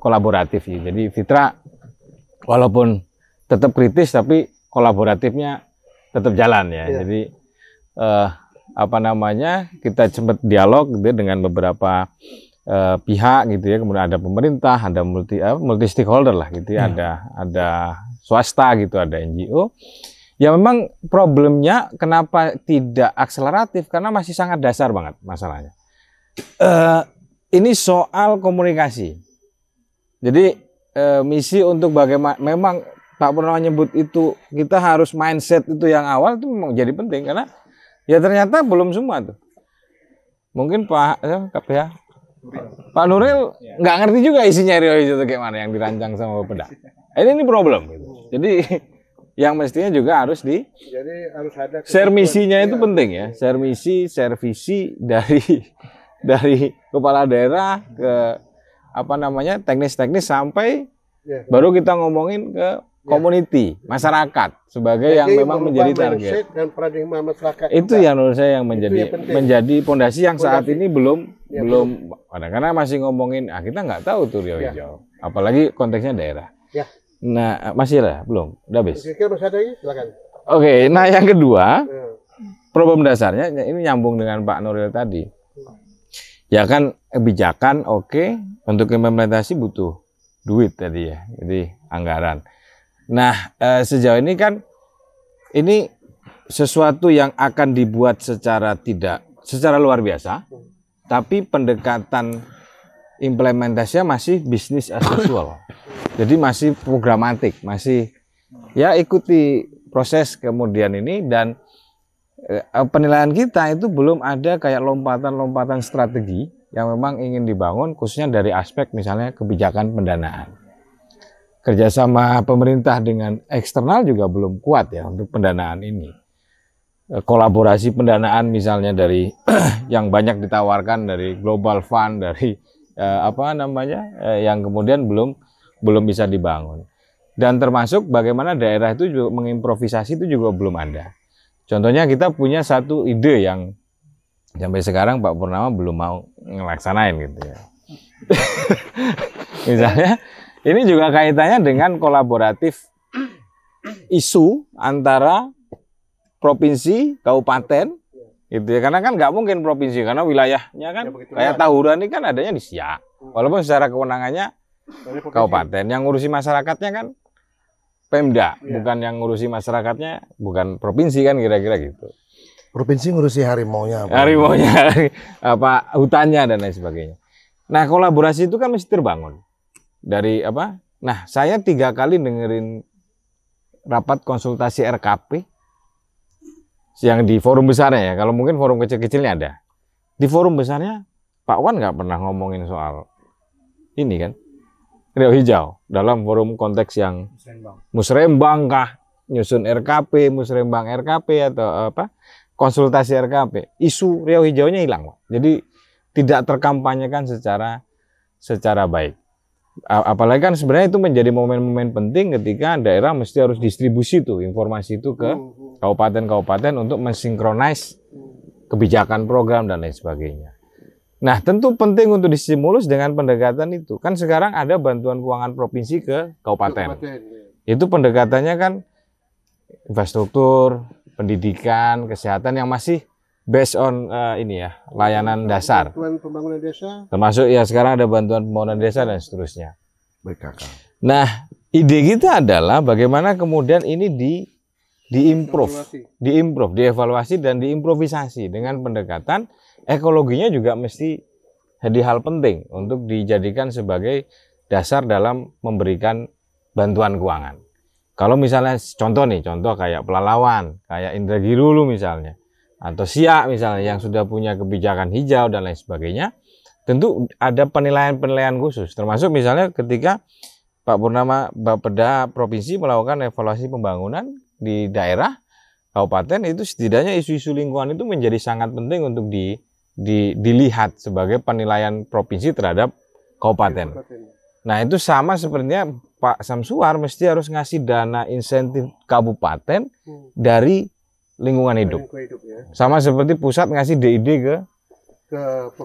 kolaboratif ya. Jadi Fitra walaupun tetap kritis tapi kolaboratifnya tetap jalan ya. Jadi kita sempat dialog gitu ya, dengan beberapa pihak gitu ya, kemudian ada pemerintah, ada multi stakeholder lah gitu ya, ada swasta gitu, ada NGO. Ya memang problemnya kenapa tidak akseleratif, karena masih sangat dasar banget masalahnya. Ini soal komunikasi. Jadi misi untuk bagaimana, memang Pak Purnama nyebut itu kita harus mindset itu yang awal itu memang jadi penting, karena ya ternyata belum semua tuh. Mungkin Pak Nuril nggak ngerti juga isinya Rio Hijau itu kayak mana yang dirancang sama Bapeda. Ini problem gitu. Jadi yang mestinya juga harus jadi harus ada share misinya itu penting ya. Share misi, share visi dari kepala daerah ke teknis-teknis sampai baru kita ngomongin ke community, masyarakat sebagai yang memang menjadi target. Dan paradigma masyarakat itu juga. yang menurut saya yang menjadi pondasi yang saat ini belum ada, karena masih ngomongin kita nggak tahu tuh Rio Hijau, apalagi konteksnya daerah. Nah, masih lah belum, udah habis. Kira-kira masih ada lagi, silakan. Oke, nah yang kedua problem dasarnya ini nyambung dengan Pak Nuril tadi. Ya kan kebijakan untuk implementasi butuh duit tadi ya, jadi anggaran. Nah, sejauh ini kan ini sesuatu yang akan dibuat secara luar biasa, tapi pendekatan implementasinya masih bisnis as usual. Jadi masih programatik, masih ya ikuti proses kemudian ini, dan penilaian kita itu belum ada kayak lompatan-lompatan strategi yang memang ingin dibangun, khususnya dari aspek misalnya kebijakan pendanaan. Kerjasama pemerintah dengan eksternal juga belum kuat ya untuk pendanaan ini. Kolaborasi pendanaan misalnya dari yang banyak ditawarkan dari Global Fund, dari yang kemudian belum bisa dibangun. Dan termasuk bagaimana daerah itu juga mengimprovisasi itu juga belum ada. Contohnya kita punya satu ide yang sampai sekarang Pak Purnama belum mau ngelaksanain gitu ya. Misalnya ini juga kaitannya dengan kolaboratif isu antara provinsi, kabupaten gitu ya. Karena kan nggak mungkin provinsi, karena wilayahnya kan kayak Tahura ini kan adanya di Siak. Walaupun secara kewenangannya kabupaten, yang ngurusi masyarakatnya kan Pemda, bukan yang ngurusi masyarakatnya, bukan provinsi kan kira-kira gitu. Provinsi ngurusi harimaunya, hutannya dan lain sebagainya. Nah, kolaborasi itu kan mesti terbangun dari Nah, saya 3 kali dengerin rapat konsultasi RKP yang di forum besarnya ya. Kalau mungkin forum kecil-kecilnya ada. Di forum besarnya Pak Wan nggak pernah ngomongin soal ini kan, Rio Hijau dalam forum konteks yang musrembang kah, nyusun RKP, musrembang RKP atau konsultasi RKP. Isu Rio Hijaunya hilang, Pak. Jadi tidak terkampanyekan secara baik. Apalagi kan sebenarnya itu menjadi momen-momen penting ketika daerah mesti harus distribusi tuh informasi itu ke kabupaten-kabupaten untuk mensinkronis kebijakan program dan lain sebagainya. Nah, tentu penting untuk distimulus dengan pendekatan itu. Kan sekarang ada bantuan keuangan provinsi ke kabupaten. Itu pendekatannya kan infrastruktur, pendidikan, kesehatan yang masih based on layanan dasar. Bantuan pembangunan desa. Termasuk ya sekarang ada bantuan pembangunan desa dan seterusnya. BKK. Nah, ide kita adalah bagaimana kemudian ini dievaluasi dan diimprovisasi dengan pendekatan ekologinya juga mesti jadi hal penting untuk dijadikan sebagai dasar dalam memberikan bantuan keuangan. Kalau misalnya contoh kayak Pelalawan, kayak Indragiri Hulu misalnya, atau Siak misalnya yang sudah punya kebijakan hijau dan lain sebagainya, tentu ada penilaian-penilaian khusus. Termasuk misalnya ketika Pak Purnama Bapeda Provinsi melakukan evaluasi pembangunan di daerah, kabupaten, itu setidaknya isu-isu lingkungan itu menjadi sangat penting untuk dilihat sebagai penilaian provinsi terhadap kabupaten. Nah itu sama sepertinya Pak Samsuar mesti harus ngasih dana insentif kabupaten dari lingkungan hidup. Sama seperti pusat ngasih DID ke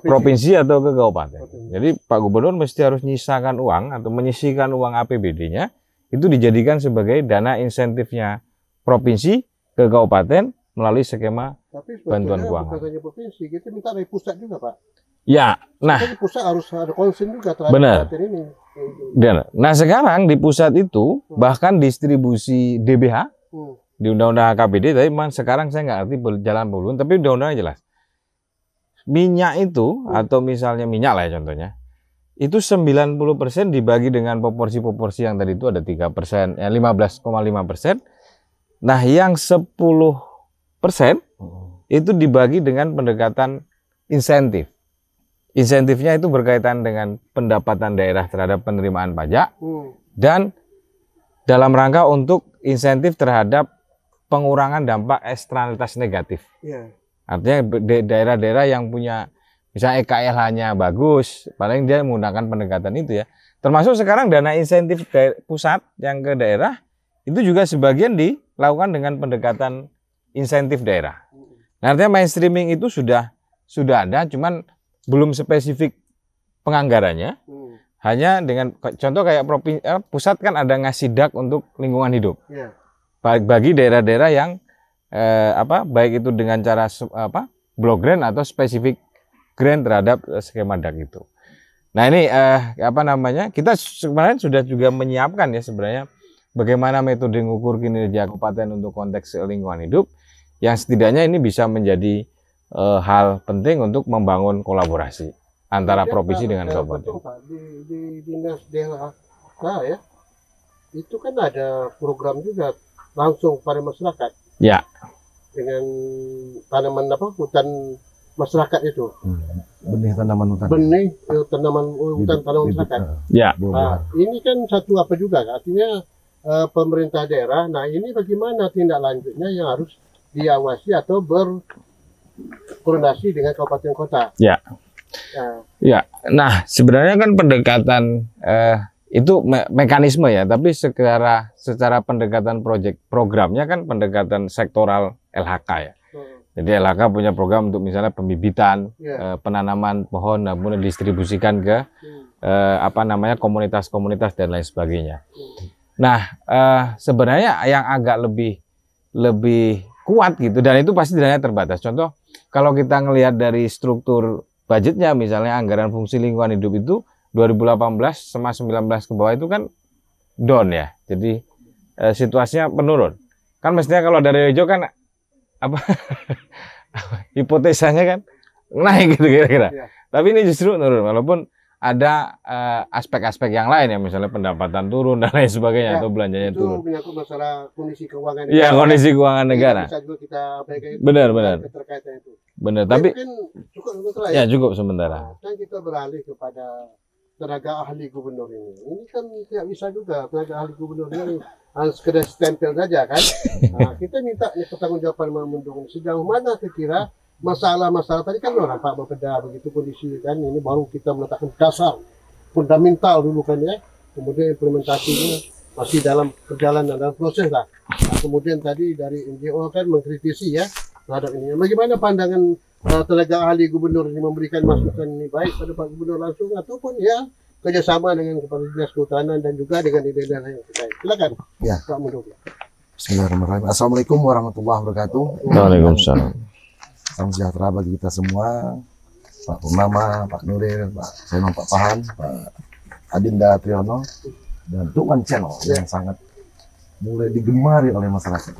provinsi atau ke kabupaten. Jadi Pak Gubernur mesti harus nyisakan uang atau menyisihkan uang APBD-nya itu dijadikan sebagai dana insentifnya provinsi ke kabupaten melalui skema bantuan keuangan. Bukan hanya provinsi, kita minta dari pusat juga, Pak. Ya, nah pusat harus ada concern juga terhadap benar. ini. Nah sekarang di pusat itu bahkan distribusi DBH di Undang-Undang KPD, tapi memang sekarang saya nggak ngerti berjalan belum, tapi undang-undangnya jelas. Minyak itu, atau misalnya minyak lah ya contohnya, itu 90% dibagi dengan proporsi-proporsi yang tadi itu ada 3%, 15,5%. Nah yang 10% itu dibagi dengan pendekatan insentif. Insentifnya itu berkaitan dengan pendapatan daerah terhadap penerimaan pajak dan dalam rangka untuk insentif terhadap pengurangan dampak eksternalitas negatif. Artinya daerah-daerah yang punya misalnya EKLH-nya bagus, paling dia menggunakan pendekatan itu ya. Termasuk sekarang dana insentif pusat yang ke daerah itu juga sebagian dilakukan dengan pendekatan insentif daerah. Nah, artinya mainstreaming itu sudah ada, cuman belum spesifik penganggarannya. Hanya dengan contoh kayak pusat kan ada ngasih DAK untuk lingkungan hidup. Bagi daerah-daerah yang baik itu dengan cara block grant atau spesifik grant terhadap skema DAK itu. Nah ini kita sebenarnya sudah juga menyiapkan ya sebenarnya bagaimana metode mengukur kinerja kabupaten untuk konteks lingkungan hidup yang setidaknya ini bisa menjadi hal penting untuk membangun kolaborasi antara provinsi dengan kabupaten. Di dinas DLHK ya itu kan ada program juga langsung pada masyarakat. Ya. Dengan tanaman hutan masyarakat itu. Benih tanaman hutan. Benih tanaman hutan tanaman masyarakat. Ya. Nah, ini kan satu apa juga, artinya pemerintah daerah. Nah, ini bagaimana tindak lanjutnya yang harus diawasi atau berkoordinasi dengan kabupaten kota. Ya. Ya. Nah, sebenarnya kan pendekatan itu mekanisme ya, tapi secara pendekatan programnya kan pendekatan sektoral LHK ya. Jadi LHK punya program untuk misalnya pembibitan, penanaman pohon, kemudian distribusikan ke komunitas-komunitas dan lain sebagainya. Nah, sebenarnya yang agak lebih kuat gitu, dan itu pasti dananya terbatas. Contoh, kalau kita ngelihat dari struktur budgetnya, misalnya anggaran fungsi lingkungan hidup itu 2018 sama 19 ke bawah itu kan down ya, jadi situasinya menurun. Kan mestinya kalau dari hijau kan hipotesanya kan naik gitu kira-kira. Tapi ini justru menurun, walaupun ada aspek-aspek yang lain ya, misalnya pendapatan turun dan lain sebagainya, atau belanjanya turun. Itu menyangkut masalah kondisi keuangan negara. Iya, kondisi keuangan negara. Bisa juga kita benar. Itu. Benar, tapi cukup sementara ya. Cukup sementara. Kan kita beralih kepada tenaga ahli gubernur ini. Ini kan tidak bisa juga tenaga ahli gubernur ini sekedar stempel saja kan. Nah, kita minta pertanggungjawaban mendukung sejauh mana kira masalah-masalah tadi kan orang Pak Bapeda begitu kondisi kan, ini baru kita meletakkan dasar fundamental dulu kan ya. Kemudian implementasinya masih dalam perjalanan, dalam proses lah. Nah, kemudian tadi dari NGO kan mengkritisi ya terhadap ini. Bagaimana pandangan tenaga ahli gubernur ini memberikan masukan ini baik pada Pak Gubernur langsung ataupun ya kerjasama dengan Kepala Dinas Kehutanan dan juga dengan daerah yang terkait. Silakan. Ya. Pak Muldoko. Bismillahirrahmanirrahim. Assalamualaikum warahmatullahi wabarakatuh. Waalaikumsalam. Salam sejahtera bagi kita semua. Pak Purnama, Pak Nuril, Pak Senong, Pak Pahan, Pak Adinda Triyono, dan Tuan Channel yang sangat mulai digemari oleh masyarakat.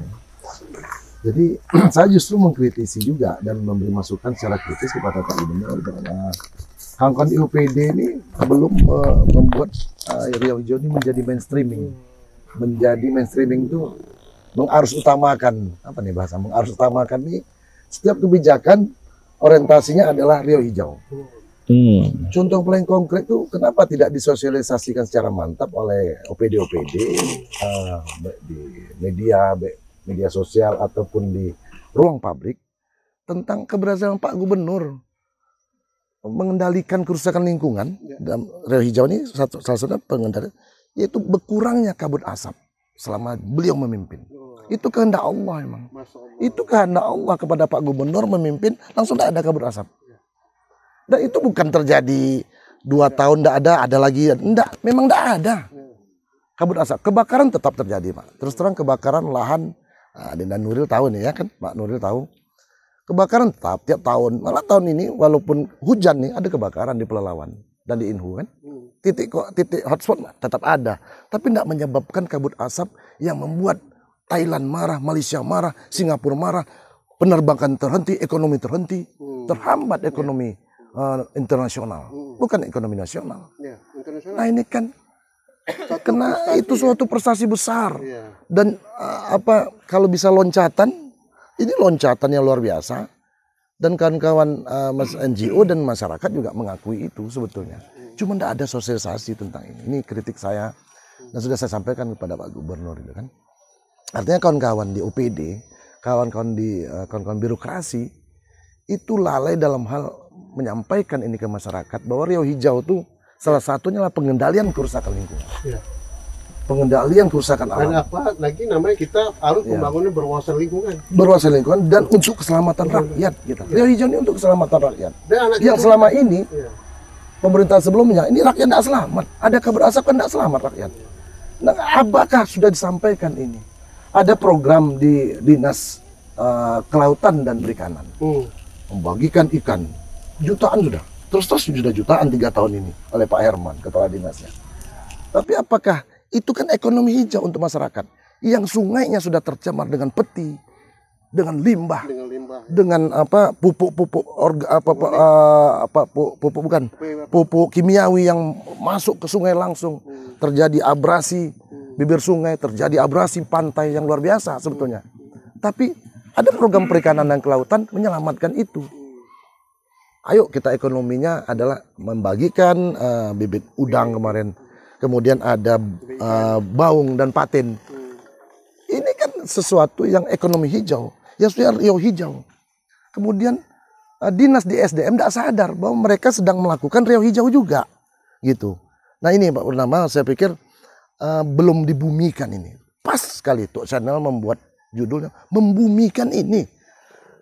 Jadi saya justru mengkritisi juga dan memberi masukan secara kritis kepada Pak Gubernur bahwa kawan-kawan di OPD ini belum membuat Riau Hijau ini menjadi mainstreaming. Menjadi mainstreaming itu mengarus utamakan, apa nih bahasa? Mengarus utamakan nih setiap kebijakan orientasinya adalah Riau Hijau. Contoh paling konkret tuh kenapa tidak disosialisasikan secara mantap oleh OPD-OPD di media sosial ataupun di ruang publik tentang keberhasilan Pak Gubernur mengendalikan kerusakan lingkungan dalam Riau Hijau ini salah satu pengendalian yaitu berkurangnya kabut asap selama beliau memimpin. Itu kehendak Allah emang. Itu kehendak Allah kepada Pak Gubernur memimpin langsung tidak ada kabut asap. Dan itu bukan terjadi 2 tahun tidak ada lagi. Enggak, memang tidak ada kabut asap. Kebakaran tetap terjadi, Pak. Terus terang kebakaran lahan, dan Nuril tahu nih ya kan, Pak Nuril tahu. Kebakaran tetap tiap tahun. Malah tahun ini walaupun hujan nih ada kebakaran di Pelalawan dan di Inhu kan. Titik hotspot tetap ada. Tapi tidak menyebabkan kabut asap yang membuat Thailand marah, Malaysia marah, Singapura marah, penerbangan terhenti, ekonomi terhenti, terhambat ekonomi internasional, bukan ekonomi nasional. Nah ini kan karena itu suatu prestasi besar dan kalau bisa loncatan, ini loncatan yang luar biasa dan kawan-kawan NGO dan masyarakat juga mengakui itu sebetulnya. Cuma tidak ada sosialisasi tentang ini. Ini kritik saya dan sudah saya sampaikan kepada Pak Gubernur itu kan. Artinya kawan-kawan di OPD, kawan-kawan birokrasi itu lalai dalam hal menyampaikan ini ke masyarakat bahwa Riau Hijau itu salah satunya adalah pengendalian kerusakan lingkungan. Pengendalian kerusakan alam. Dan apa lagi namanya kita harus membangunnya berwawasan lingkungan. Berwawasan lingkungan dan untuk keselamatan rakyat kita. Riau Hijau ini untuk keselamatan rakyat. Yang selama ini pemerintahan sebelumnya ini rakyat tidak selamat. Ada kabut asap kan tidak selamat rakyat. Nah, apakah sudah disampaikan ini? Ada program di Dinas Kelautan dan Perikanan membagikan ikan jutaan sudah. Terus sudah jutaan 3 tahun ini oleh Pak Herman, kepala dinasnya. Tapi apakah itu kan ekonomi hijau untuk masyarakat yang sungainya sudah tercemar dengan peti, dengan limbah, dengan pupuk kimiawi yang masuk ke sungai langsung, terjadi abrasi bibir sungai, terjadi abrasi pantai yang luar biasa sebetulnya. Tapi ada program perikanan dan kelautan menyelamatkan itu. Ayo kita ekonominya adalah membagikan bibit udang kemarin. Kemudian ada baung dan patin. Ini kan sesuatu yang ekonomi hijau. Yang sudah Riau Hijau. Kemudian dinas di SDM tidak sadar bahwa mereka sedang melakukan Riau Hijau juga. Gitu. Nah ini Pak Purnama saya pikir belum dibumikan ini. Pas sekali Tok Channel membuat judulnya membumikan ini.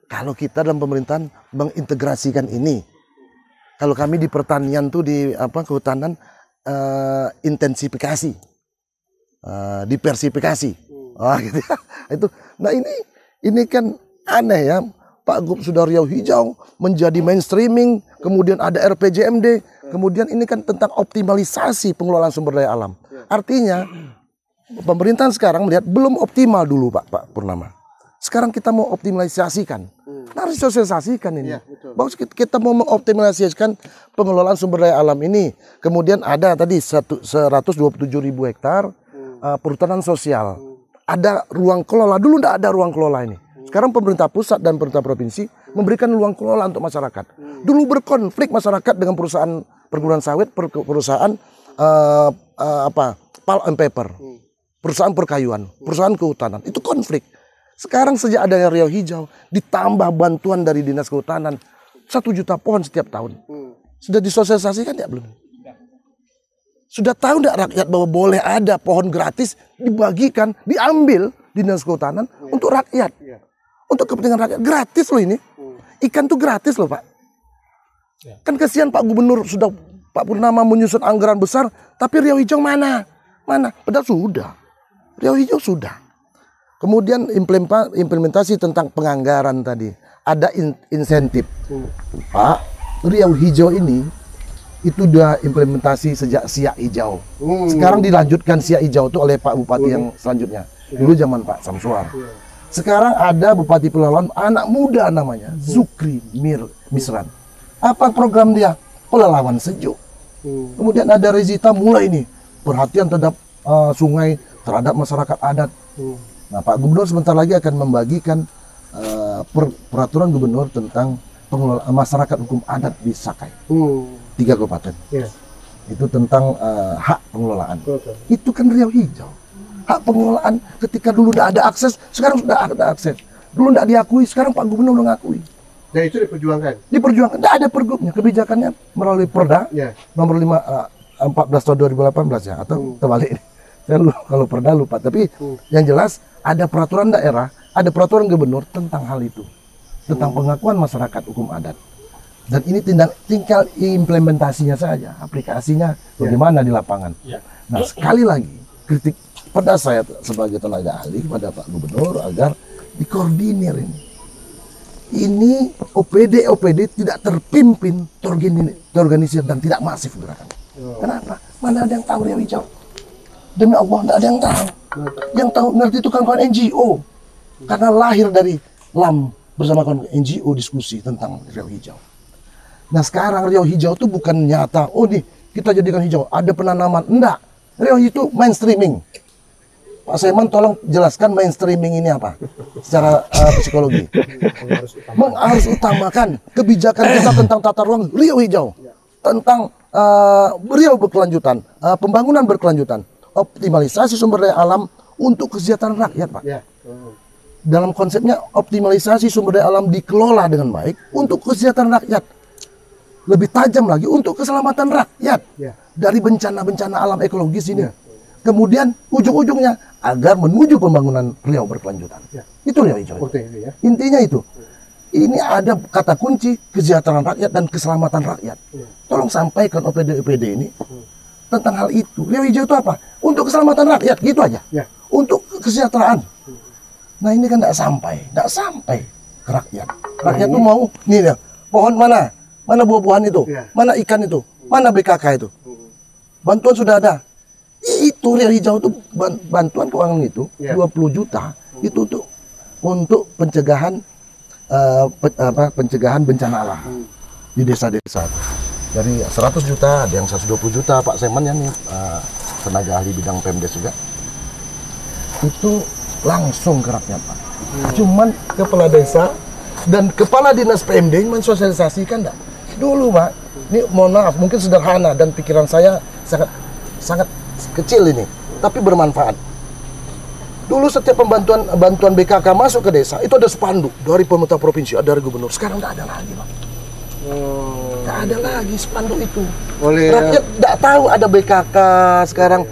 Kalau kita dalam pemerintahan mengintegrasikan ini, kalau kami di pertanian tuh di kehutanan intensifikasi, diversifikasi, gitu ya. Itu, nah ini kan aneh ya, Pak Gub sudah Riau Hijau menjadi mainstreaming, kemudian ada RPJMD, kemudian ini kan tentang optimalisasi pengelolaan sumber daya alam. Artinya pemerintahan sekarang melihat belum optimal dulu Pak Purnama. Sekarang kita mau optimalisasikan. Nah, harus sosialisasikan ini. Bahwa kita mau mengoptimalisasikan pengelolaan sumber daya alam ini. Kemudian ada tadi 127.000 hektar perhutanan sosial. Ada ruang kelola. Dulu tidak ada ruang kelola ini. Sekarang pemerintah pusat dan pemerintah provinsi memberikan ruang kelola untuk masyarakat. Dulu berkonflik masyarakat dengan perusahaan perkebunan sawit, perusahaan pulp and paper, perusahaan perkayuan, perusahaan kehutanan. Itu konflik. Sekarang sejak adanya Riau Hijau, ditambah bantuan dari Dinas Kehutanan, 1 juta pohon setiap tahun. Sudah disosialisasikan ya belum? Sudah tahu tidak rakyat bahwa boleh ada pohon gratis dibagikan, diambil Dinas Kehutanan untuk rakyat. Untuk kepentingan rakyat. Gratis loh ini. Ikan tuh gratis loh Pak. Kan kasihan Pak Gubernur sudah Pak Purnama menyusun anggaran besar, tapi Riau Hijau mana? Padahal sudah. Riau Hijau sudah. Kemudian implementasi tentang penganggaran tadi. Ada insentif. Pak, Riau Hijau ini itu udah implementasi sejak Siak Hijau. Sekarang dilanjutkan Siak Hijau itu oleh Pak Bupati yang selanjutnya. Dulu zaman Pak Samsuar. Sekarang ada Bupati Pelalawan, anak muda namanya, Zukri Misran. Apa program dia? Pelalawan Sejuk. Kemudian ada Rezita mulai nih perhatian terhadap sungai, terhadap masyarakat adat. Nah, Pak Gubernur sebentar lagi akan membagikan peraturan gubernur tentang pengelolaan masyarakat hukum adat di Sakai. 3 kabupaten. Itu tentang hak pengelolaan. Itu kan Riau Hijau. Hak pengelolaan ketika dulu tidak ada akses, sekarang sudah ada akses. Dulu tidak diakui, sekarang Pak Gubernur udah ngakui. Dan itu diperjuangkan. Diperjuangkan, tidak ada pergubnya. Kebijakannya melalui Perda nomor 14 tahun 2018 ya, atau terbalik ini. Saya lupa, kalau Perda lupa. Tapi yang jelas ada peraturan daerah, ada peraturan gubernur tentang hal itu, tentang pengakuan masyarakat hukum adat. Dan ini tinggal implementasinya saja, aplikasinya bagaimana di lapangan. Nah, sekali lagi kritik pada saya sebagai tenaga ahli kepada Pak Gubernur agar dikoordinir ini. Ini OPD tidak terpimpin, terorganisir dan tidak masif gerakan. Kenapa? Mana ada yang tahu Riau Hijau? Demi Allah, tidak ada yang tahu. Yang tahu ngerti itu kawan-kawan NGO. Karena lahir dari LAM bersama kawan NGO diskusi tentang Riau Hijau. Nah, sekarang Riau Hijau itu bukan nyata, oh nih kita jadikan hijau, ada penanaman. Enggak. Riau itu mainstreaming. Pak Saiman tolong jelaskan mainstreaming ini apa secara psikologi. Harus utamakan kebijakan kita tentang tata ruang Riau Hijau, tentang Riau berkelanjutan, pembangunan berkelanjutan, optimalisasi sumber daya alam untuk kesejahteraan rakyat, Pak. Dalam konsepnya optimalisasi sumber daya alam dikelola dengan baik untuk kesejahteraan rakyat. Lebih tajam lagi untuk keselamatan rakyat dari bencana-bencana alam ekologis ini. Kemudian ujung-ujungnya agar menuju pembangunan Riau berkelanjutan. Itu Riau Hijau. Intinya itu. Ini ada kata kunci kesejahteraan rakyat dan keselamatan rakyat. Tolong sampaikan OPD-OPD ini tentang hal itu. Riau Hijau itu apa? Untuk keselamatan rakyat, gitu aja. Untuk kesejahteraan. Nah, ini kan tidak sampai ke rakyat. Rakyat tuh mau, nih ya, pohon mana? Mana buah-buahan itu? Mana ikan itu? Mana BKK itu? Bantuan sudah ada. Itu Riau Hijau itu bantuan keuangan itu 20 juta itu untuk pencegahan pencegahan bencana alam di desa-desa. Dari 100 juta ada yang 120 juta. Pak Saiman nih tenaga ahli bidang Pemdes juga. Itu langsung ke rakyat, Pak. Cuman kepala desa dan kepala dinas PMD mensosialisasikan enggak? Dulu, Pak. Ini mohon maaf, mungkin sederhana dan pikiran saya sangat kecil ini, tapi bermanfaat. Dulu setiap bantuan BKK masuk ke desa, itu ada spanduk dari pemerintah provinsi, ada dari gubernur. Sekarang nggak ada lagi, Pak. Nggak ada lagi spanduk itu. Rakyat nggak tahu ada BKK sekarang.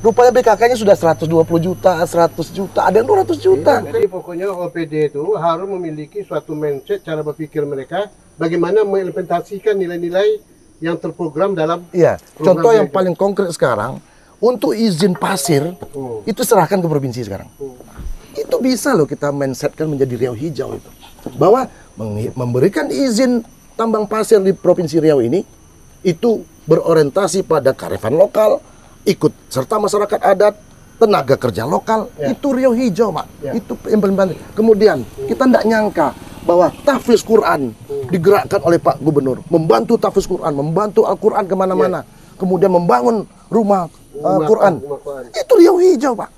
Rupanya BKK-nya sudah 120 juta, 100 juta, ada yang 200 juta. Jadi pokoknya OPD itu harus memiliki suatu mindset, cara berpikir mereka, bagaimana mengimplementasikan nilai-nilai yang terprogram dalam. Iya, contoh yang paling konkret sekarang, untuk izin pasir, itu serahkan ke provinsi sekarang. Itu bisa loh kita mindsetkan menjadi Riau Hijau itu. Bahwa memberikan izin tambang pasir di Provinsi Riau ini, itu berorientasi pada kearifan lokal, ikut serta masyarakat adat, tenaga kerja lokal, itu Riau Hijau, Pak. Itu implementasi. Kemudian, kita tidak nyangka bahwa tahfiz Quran digerakkan oleh Pak Gubernur, membantu tahfiz Quran, membantu Al-Quran kemana-mana, kemudian membangun rumah Quran. Itu Riau Hijau, Pak.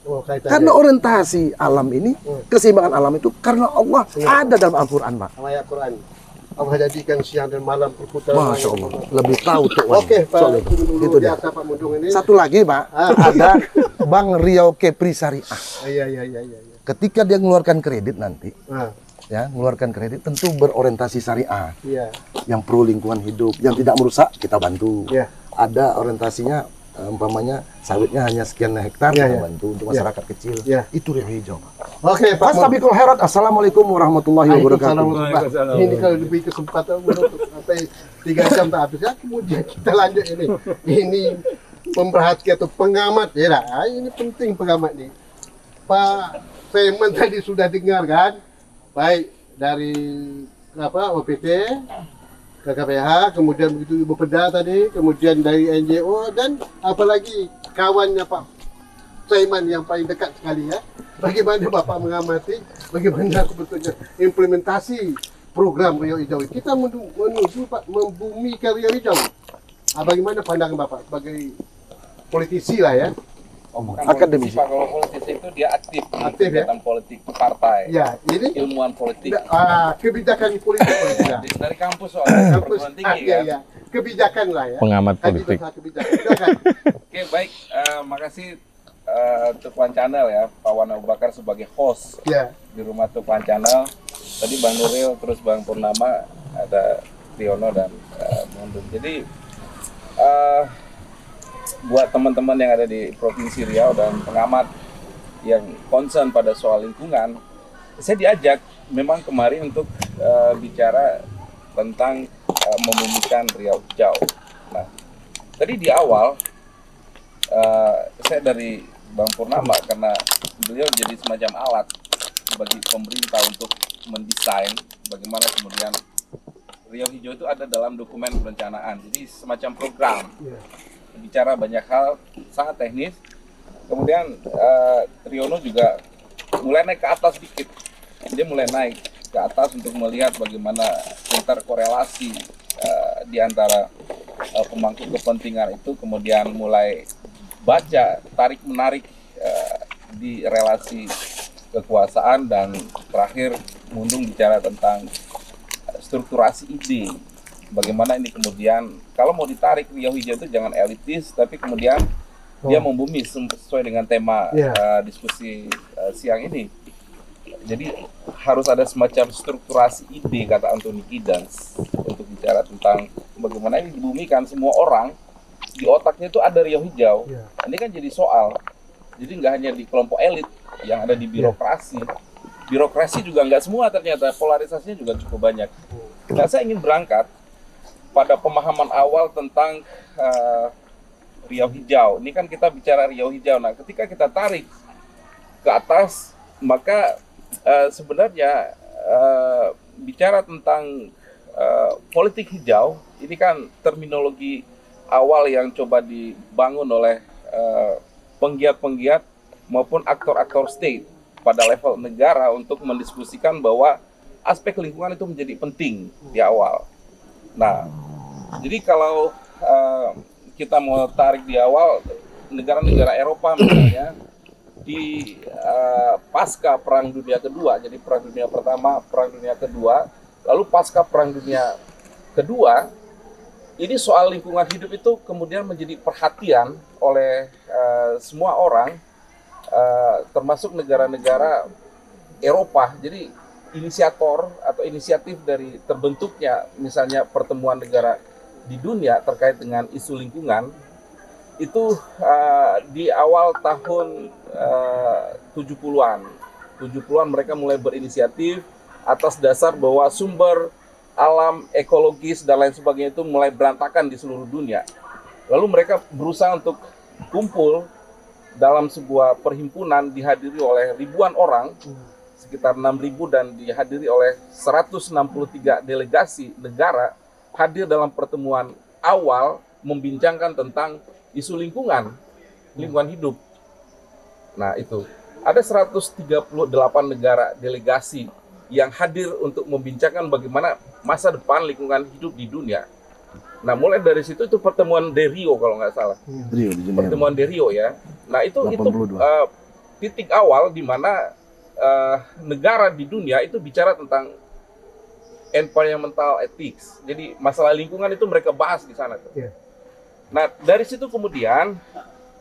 Karena orientasi alam ini, keseimbangan alam itu karena Allah ada dalam Al-Quran, Pak. Ayat Quran. Allah jadikan siang dan malam perputaran. Masya Allah, lebih tahu tuh. Oke, Pak. Itu dia. Pak Mundung ini. Satu lagi, Pak, ada Bank Riau Kepri Syariah. Iya. Ketika dia mengeluarkan kredit nanti, ya, mengeluarkan kredit tentu berorientasi syariah. Yang pro lingkungan hidup, yang tidak merusak kita bantu. Ada orientasinya umpamanya sawitnya hanya sekian hektar, kita bantu untuk masyarakat kecil. Itu Riau Hijau, Pak. Oke, Pak. Fastabiqul khairat. Assalamualaikum warahmatullahi wabarakatuh. Ini kalau diberi kesempatan sampai 3 jam tak habis ya, kemudian kita lanjut ini. Ini pemerhati atau pengamat ya. Nah, ini penting pengamat nih. Pak Saiman tadi sudah dengar kan? Baik dari OPT, KKPH, kemudian begitu Bepeda tadi, kemudian dari NGO dan apalagi kawannya Pak Saiman yang paling dekat sekali ya. Bagaimana Bapak mengamati bagaimana sebetulnya implementasi program Riau Hijau. Kita menuju Pak membumikan Riau Hijau. Bagaimana pandangan Bapak sebagai politisi lah ya? Oh, bukan Akademisi. politisi, Pak. Kalau politisi itu dia aktif di Aktif, ya? kegiatan politik partai, Ya, ini ilmuwan politik. kebijakan politik. Ya. Dari kampus soalnya Kampus, perguruan tinggi iya, kan. iya. Kebijakan lah ya. Pengamat Kajian politik. usaha kebijakan. Silakan. Oke, baik. Makasih Tukuan Channel ya, Pak Wan Abu Bakar sebagai host Ya. di rumah Tukuan Channel. Tadi Bang Nuril, terus Bang Purnama, ada Triono dan Mundung. Jadi buat teman-teman yang ada di Provinsi Riau dan pengamat yang concern pada soal lingkungan, saya diajak memang kemarin untuk bicara tentang membumikan Riau Hijau. Nah, tadi di awal saya dari Bang Purnama karena beliau jadi semacam alat bagi pemerintah untuk mendesain bagaimana kemudian Riau Hijau itu ada dalam dokumen perencanaan, jadi semacam program. Bicara banyak hal sangat teknis. Kemudian Triono juga mulai naik ke atas sedikit. Dia mulai naik ke atas untuk melihat bagaimana interkorelasi di antara pemangku kepentingan itu, kemudian mulai baca tarik menarik di relasi kekuasaan, dan terakhir Mundung bicara tentang strukturasi ide. Bagaimana ini kemudian kalau mau ditarik Riau Hijau itu jangan elitis, tapi kemudian dia membumi sesuai dengan tema diskusi siang ini. Jadi harus ada semacam strukturasi ide, kata Anthony Giddens, untuk bicara tentang bagaimana ini dibumikan semua orang di otaknya itu ada Riau Hijau. Ini kan jadi soal. Jadi nggak hanya di kelompok elit yang ada di birokrasi. Birokrasi juga nggak semua ternyata, polarisasinya juga cukup banyak. Nah, saya ingin berangkat pada pemahaman awal tentang Riau Hijau. Ini kan kita bicara Riau Hijau. Nah, ketika kita tarik ke atas, maka sebenarnya bicara tentang politik hijau, ini kan terminologi awal yang coba dibangun oleh penggiat-penggiat maupun aktor-aktor state pada level negara untuk mendiskusikan bahwa aspek lingkungan itu menjadi penting di awal. Nah, jadi kalau kita mau tarik di awal, negara-negara Eropa misalnya, di pasca Perang Dunia Kedua, jadi Perang Dunia Pertama, Perang Dunia Kedua, lalu pasca Perang Dunia Kedua, ini soal lingkungan hidup itu kemudian menjadi perhatian oleh semua orang, termasuk negara-negara Eropa. Jadi inisiator atau inisiatif dari terbentuknya misalnya pertemuan negara di dunia terkait dengan isu lingkungan itu di awal tahun 70-an. 70-an mereka mulai berinisiatif atas dasar bahwa sumber alam, ekologis dan lain sebagainya itu mulai berantakan di seluruh dunia. Lalu mereka berusaha untuk kumpul dalam sebuah perhimpunan dihadiri oleh ribuan orang, sekitar 6.000, dan dihadiri oleh 163 delegasi negara hadir dalam pertemuan awal membincangkan tentang isu lingkungan hidup. Nah, itu ada 138 negara delegasi yang hadir untuk membincangkan bagaimana masa depan lingkungan hidup di dunia. Nah, mulai dari situ itu pertemuan de Rio kalau nggak salah. Rio di Jenever. Pertemuan de Rio ya. Nah, itu 82. titik awal di mana negara di dunia itu bicara tentang environmental ethics. Jadi masalah lingkungan itu mereka bahas di sana tuh. Nah, dari situ kemudian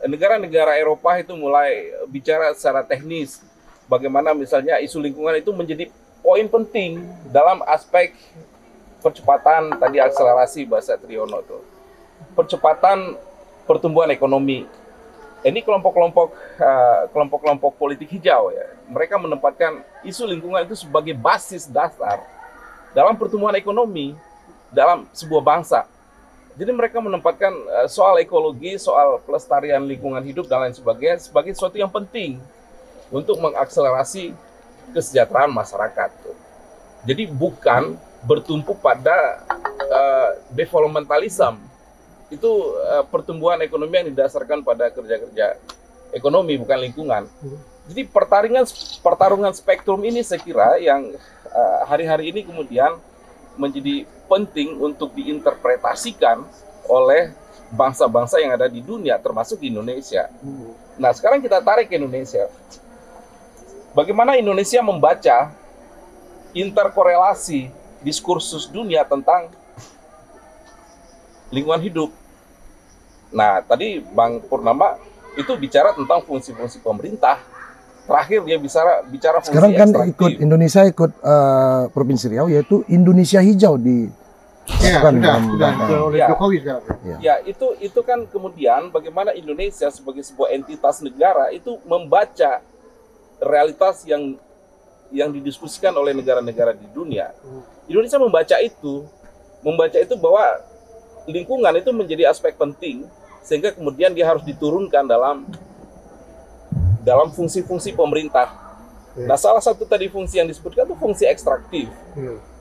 negara-negara Eropa itu mulai bicara secara teknis bagaimana misalnya isu lingkungan itu menjadi poin penting dalam aspek percepatan tadi akselerasi bahasa Triono tuh. Percepatan pertumbuhan ekonomi. Ini kelompok-kelompok politik hijau ya. Mereka menempatkan isu lingkungan itu sebagai basis dasar dalam pertumbuhan ekonomi dalam sebuah bangsa. Jadi mereka menempatkan soal ekologi, soal pelestarian lingkungan hidup dan lain sebagainya sebagai sesuatu yang penting untuk mengakselerasi kesejahteraan masyarakat. Jadi bukan bertumpu pada developmentalism. Itu pertumbuhan ekonomi yang didasarkan pada kerja-kerja ekonomi, bukan lingkungan. Jadi pertarungan spektrum ini saya kira yang hari-hari ini kemudian menjadi penting untuk diinterpretasikan oleh bangsa-bangsa yang ada di dunia, termasuk di Indonesia. Nah, sekarang kita tarik ke Indonesia. Bagaimana Indonesia membaca interkorelasi diskursus dunia tentang lingkungan hidup? Nah, tadi Bang Purnama itu bicara tentang fungsi-fungsi pemerintah. Terakhir dia bicara fungsi Sekarang kan ekstraktif. Indonesia ikut Provinsi Riau, yaitu Indonesia Hijau di Ya, sudah oleh Ya. Jokowi sekarang. Ya, itu kan kemudian bagaimana Indonesia sebagai sebuah entitas negara itu membaca realitas yang didiskusikan oleh negara-negara di dunia. Indonesia membaca itu bahwa lingkungan itu menjadi aspek penting sehingga kemudian dia harus diturunkan dalam fungsi-fungsi pemerintah. Nah, salah satu tadi fungsi yang disebutkan itu fungsi ekstraktif.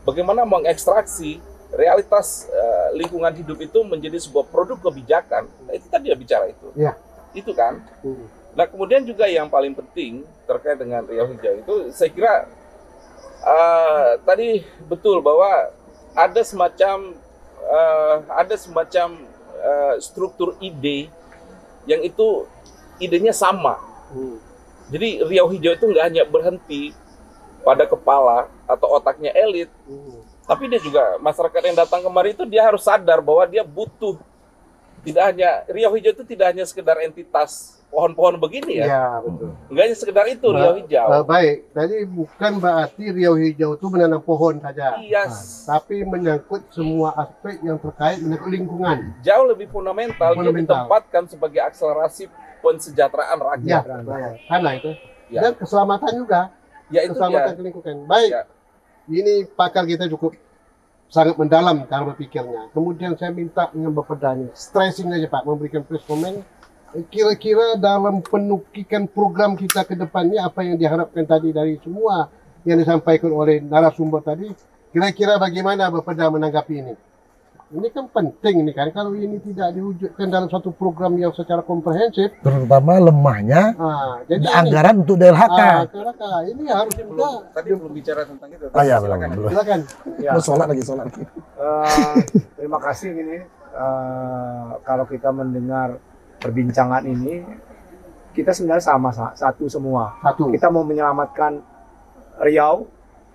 Bagaimana mengekstraksi realitas lingkungan hidup itu menjadi sebuah produk kebijakan. Nah, itu tadi dia bicara itu. Ya. Itu kan. Nah, kemudian juga yang paling penting terkait dengan Riau Hijau itu, saya kira tadi betul bahwa ada semacam struktur ide yang itu idenya sama. Jadi Riau Hijau itu nggak hanya berhenti pada kepala atau otaknya elit, tapi dia juga masyarakat yang datang kemari itu dia harus sadar bahwa dia butuh, tidak hanya Riau Hijau itu tidak hanya sekedar entitas pohon-pohon begini ya. Ya, betul. Enggak hanya sekedar itu Riau Hijau. Baik, jadi bukan berarti Riau Hijau itu menanam pohon saja. Yes. Tapi menyangkut semua aspek yang terkait dengan lingkungan. Jauh lebih fundamental, dia ditempatkan sebagai akselerasi pensejahteraan Ya, rakyat. karena itu. Ya. Dan keselamatan juga. Ya, itu Keselamatan dia. lingkungan. Baik, Ya. ini pakar kita cukup sangat mendalam cara berpikirnya. Kemudian saya minta dengan Bapak Dhani, stressing aja Pak, memberikan press comment. Kira-kira dalam penukikan program kita ke depannya, apa yang diharapkan tadi dari semua yang disampaikan oleh narasumber tadi, kira-kira bagaimana Bapak Dhani menanggapi ini? Ini kan penting ini kan, kalau ini tidak diwujudkan dalam satu program yang secara komprehensif, terutama lemahnya jadi anggaran untuk DLHK. ini harus juga. Tadi belum bicara tentang itu. Ya, Silakan. belum. Silakan. Mau sholat lagi. Terima kasih ini. Kalau kita mendengar perbincangan ini, kita sebenarnya sama satu semua. Satu. Kita mau menyelamatkan Riau,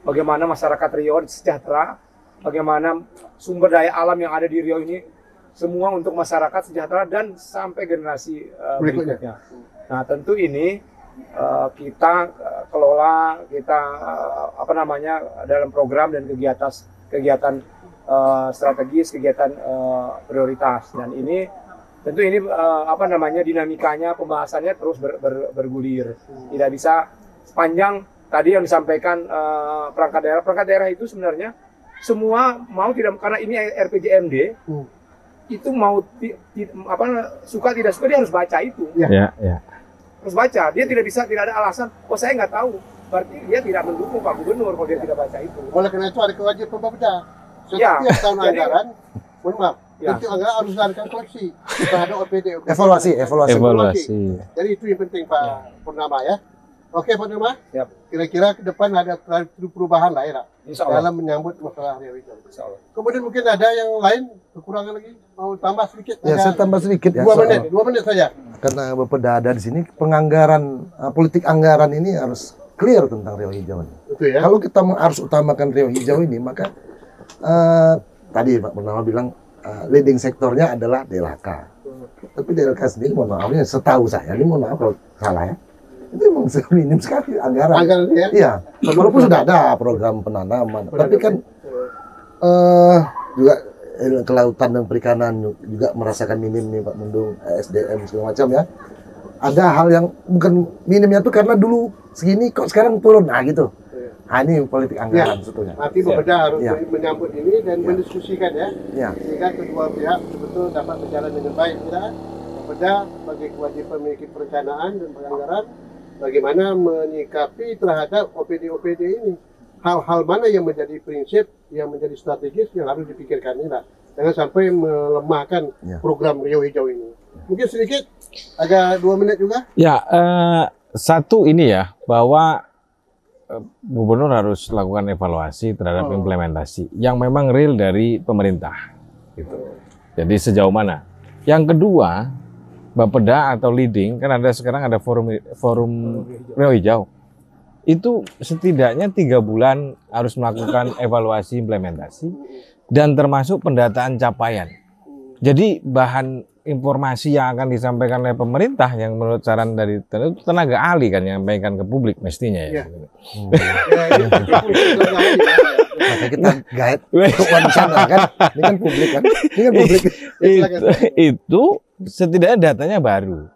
bagaimana masyarakat Riau sejahtera, bagaimana sumber daya alam yang ada di Riau ini semua untuk masyarakat sejahtera dan sampai generasi berikutnya. Nah, tentu ini kita kelola, kita dalam program dan kegiatan strategis, kegiatan prioritas, dan ini tentu ini dinamikanya, pembahasannya terus bergulir. Tidak bisa sepanjang tadi yang disampaikan perangkat daerah itu sebenarnya semua mau tidak, karena ini RPJMD itu mau suka tidak suka dia harus baca itu. Ya. Harus baca, dia tidak ada alasan, saya nggak tahu, berarti dia tidak mendukung Pak Gubernur kalau dia tidak baca itu. Oleh karena itu ada kewajiban Bapeda. Setiap tahun anggaran, mohon maaf, setiap anggaran harus dilakukan koleksi terhadap OPD. Evaluasi. Jadi itu yang penting Pak Purnama ya. Oke Pak Purnama, Siap. Kira-kira ke depan ada perubahan lah ya Insya Allah. dalam menyambut masalah Riau Hijau. Kemudian mungkin ada yang lain kekurangan lagi, mau tambah sedikit? Ya, saya tambah sedikit ya. 2 menit saja. Karena Bapak ada di sini, penganggaran politik anggaran ini harus clear tentang Riau Hijau. Betul ya. Kalau kita harus utamakan Riau Hijau ini, maka tadi Pak Purnama bilang leading sektornya adalah DLHK. Tapi DLHK sendiri, mohon maaf, setahu saya, ini mohon maaf kalau salah ya, itu memang minim sekali anggaran. Ya? Iya, walaupun sudah ada program penanaman, tapi kan juga kelautan dan perikanan juga merasakan minim nih Pak Mundung, SDM segala macam ya. Ada hal yang bukan minimnya tuh karena dulu segini kok sekarang turun, nah gitu. Nah, ini politik anggaran sebetulnya. Nanti Bapeda harus Ya. menyambut ini dan mendiskusikan ya, Ya. sehingga kedua pihak betul dapat berjalan dengan baik. Bapeda sebagai kewajiban memiliki perencanaan dan penganggaran, bagaimana menyikapi terhadap OPD-OPD ini. Hal-hal mana yang menjadi prinsip, yang menjadi strategis, yang harus dipikirkan ini lah. Jangan sampai melemahkan program Riau Hijau ini. Mungkin sedikit, ada 2 menit juga. Ya, Satu ini ya, bahwa gubernur harus lakukan evaluasi terhadap implementasi yang memang real dari pemerintah. Gitu. Jadi sejauh mana? Yang kedua, Bapeda atau leading, kan ada sekarang ada forum Riau Hijau. Itu setidaknya 3 bulan harus melakukan evaluasi implementasi dan termasuk pendataan capaian. Jadi bahan informasi yang akan disampaikan oleh pemerintah yang menurut saran dari tenaga ahli kan yang menyampaikan ke publik mestinya ya. Makanya kita guide wawancara kan, ini kan publik kan, ini kan publik. Itu setidaknya datanya baru.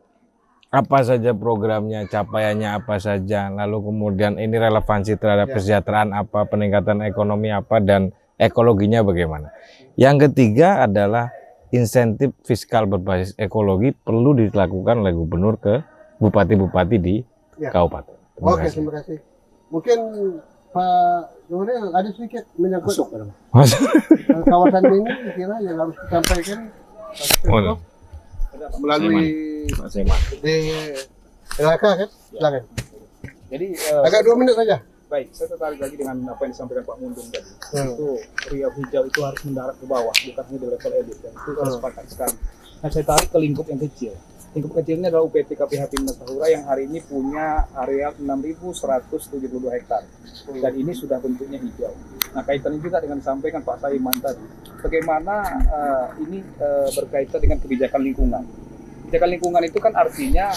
Apa saja programnya, capaiannya apa saja, lalu kemudian ini relevansi terhadap kesejahteraan apa, peningkatan ekonomi apa, dan ekologinya bagaimana. Yang ketiga adalah insentif fiskal berbasis ekologi perlu dilakukan oleh gubernur ke bupati-bupati di kabupaten. Oke, terima kasih. Mungkin Pak Gubernur ada sedikit menyangkut kawasan ini kira yang harus disampaikan melalui di LHK kan? Silakan. Jadi agak 2 menit saja. baik, saya tertarik lagi dengan apa yang disampaikan Pak Mundung tadi. Itu Riau Hijau itu harus mendarat ke bawah, bukan hanya di level elit. Dan itu saya sepakat sekali. Nah, saya tarik ke lingkup yang kecil. Lingkup kecilnya adalah UPT KPH Timnas Tahura yang hari ini punya areal 6.170 hektar. Dan ini sudah bentuknya hijau. Nah, kaitannya juga dengan disampaikan Pak Saiman tadi. Bagaimana ini berkaitan dengan kebijakan lingkungan. Kebijakan lingkungan itu kan artinya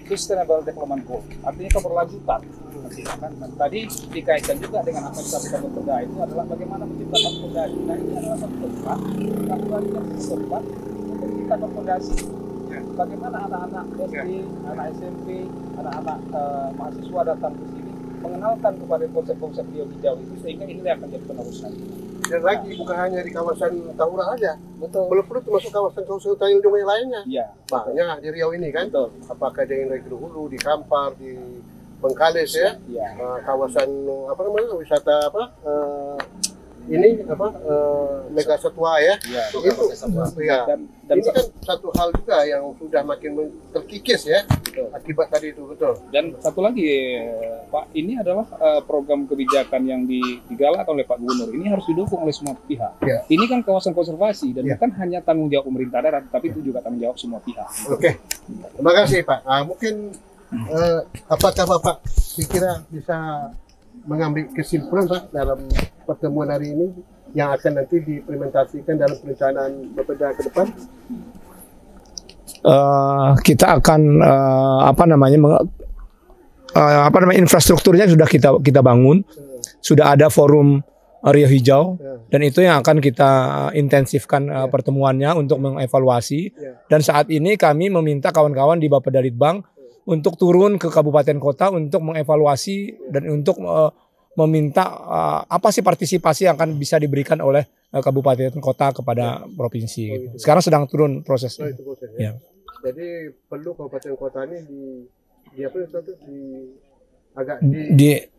Sustainable Development Goal, artinya keberlanjutan. Nah, tadi dikaitkan juga dengan apa yang disampaikan Bapeda itu adalah bagaimana menciptakan fondasi. Nah, ini adalah satu tempat, untuk kita berfondasi. Bagaimana anak-anak SD, anak SMP, anak-anak mahasiswa datang ke sini mengenalkan kepada konsep-konsep Riau Hijau itu sehingga ini akan jadi penerusan. Dan lagi bukan hanya di kawasan Tahura aja, Betul. belum perlu termasuk kawasan-kawasan Tanjung yang lainnya. Iya. Banyak di Riau ini kan. Betul. Apakah di Negeri Hulu, di Kampar, di Bengkalis ya, Iya. kawasan apa namanya wisata apa ini apa Mega Satwa ya. Iya. Itu ya. Dan Ini kan satu hal juga yang sudah makin terkikis ya. Betul. Akibat tadi itu betul. Dan satu lagi Pak, ini adalah program kebijakan yang digalakkan oleh Pak Gubernur. Ini harus didukung oleh semua pihak. Ya. Ini kan kawasan konservasi dan Ya. bukan hanya tanggung jawab pemerintah daerah, tapi itu juga tanggung jawab semua pihak. Oke. Terima kasih Pak. Mungkin apakah Bapak kira bisa mengambil kesimpulan Pak dalam pertemuan hari ini yang akan nanti diimplementasikan dalam perencanaan Bapeda ke depan? Kita akan infrastrukturnya sudah kita bangun, sudah ada forum Riau Hijau dan itu yang akan kita intensifkan pertemuannya untuk mengevaluasi. Dan saat ini kami meminta kawan-kawan di Bapeda Litbang untuk turun ke kabupaten kota untuk mengevaluasi dan untuk meminta apa sih partisipasi yang akan bisa diberikan oleh kabupaten kota kepada provinsi. Gitu. Sekarang sedang turun prosesnya. Itu prosesnya. Ya. Jadi perlu kabupaten kota ini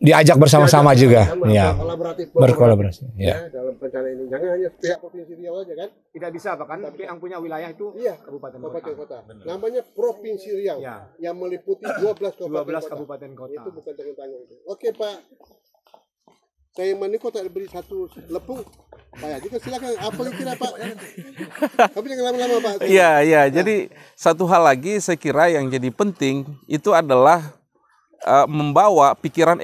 Diajak bersama-sama juga, ya, berkolaborasi ya. Dalam perencanaan ini. Jangan hanya pihak provinsi Riau aja kan? Tidak bisa bahkan, tapi yang punya wilayah itu kabupaten kota. Namanya Provinsi Riau yang meliputi 12 kabupaten kota. Itu bukan tanggung-tanggung itu. Oke Pak. Saya menikah tak beri satu lepung. Pak juga silakan. Apa yang kira Pak? Tapi jangan lama-lama Pak. Iya. Jadi satu hal lagi saya kira yang jadi penting itu adalah membawa pikiran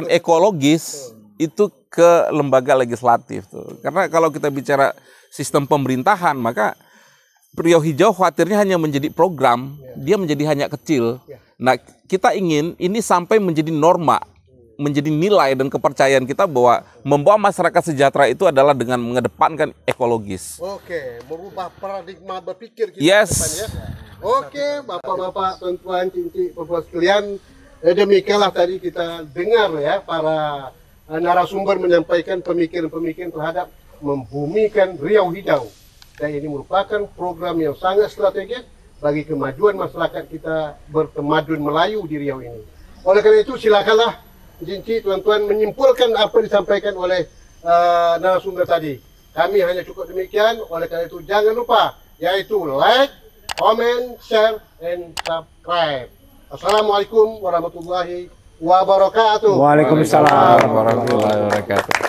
ekologis itu ke lembaga legislatif tuh. Karena kalau kita bicara sistem pemerintahan maka Riau Hijau khawatirnya hanya menjadi program, dia menjadi hanya kecil. Nah, kita ingin ini sampai menjadi norma, menjadi nilai dan kepercayaan kita bahwa membawa masyarakat sejahtera itu adalah dengan mengedepankan ekologis. Oke, merubah paradigma berpikir kita Yes. ke depan ya. Oke, Bapak-bapak, tuan-tuan, cincin, bapak sekalian, demikianlah tadi kita dengar ya para narasumber menyampaikan pemikiran-pemikiran terhadap membumikan Riau Hijau. Dan ini merupakan program yang sangat strategis bagi kemajuan masyarakat kita bertemadun Melayu di Riau ini. Oleh karena itu silakanlah Jinci, tuan-tuan menyimpulkan apa disampaikan oleh narasumber tadi. Kami hanya cukup demikian. Oleh karena itu jangan lupa yaitu like, comment, share, and subscribe. Assalamualaikum warahmatullahi wabarakatuh. Waalaikumsalam warahmatullahi wabarakatuh.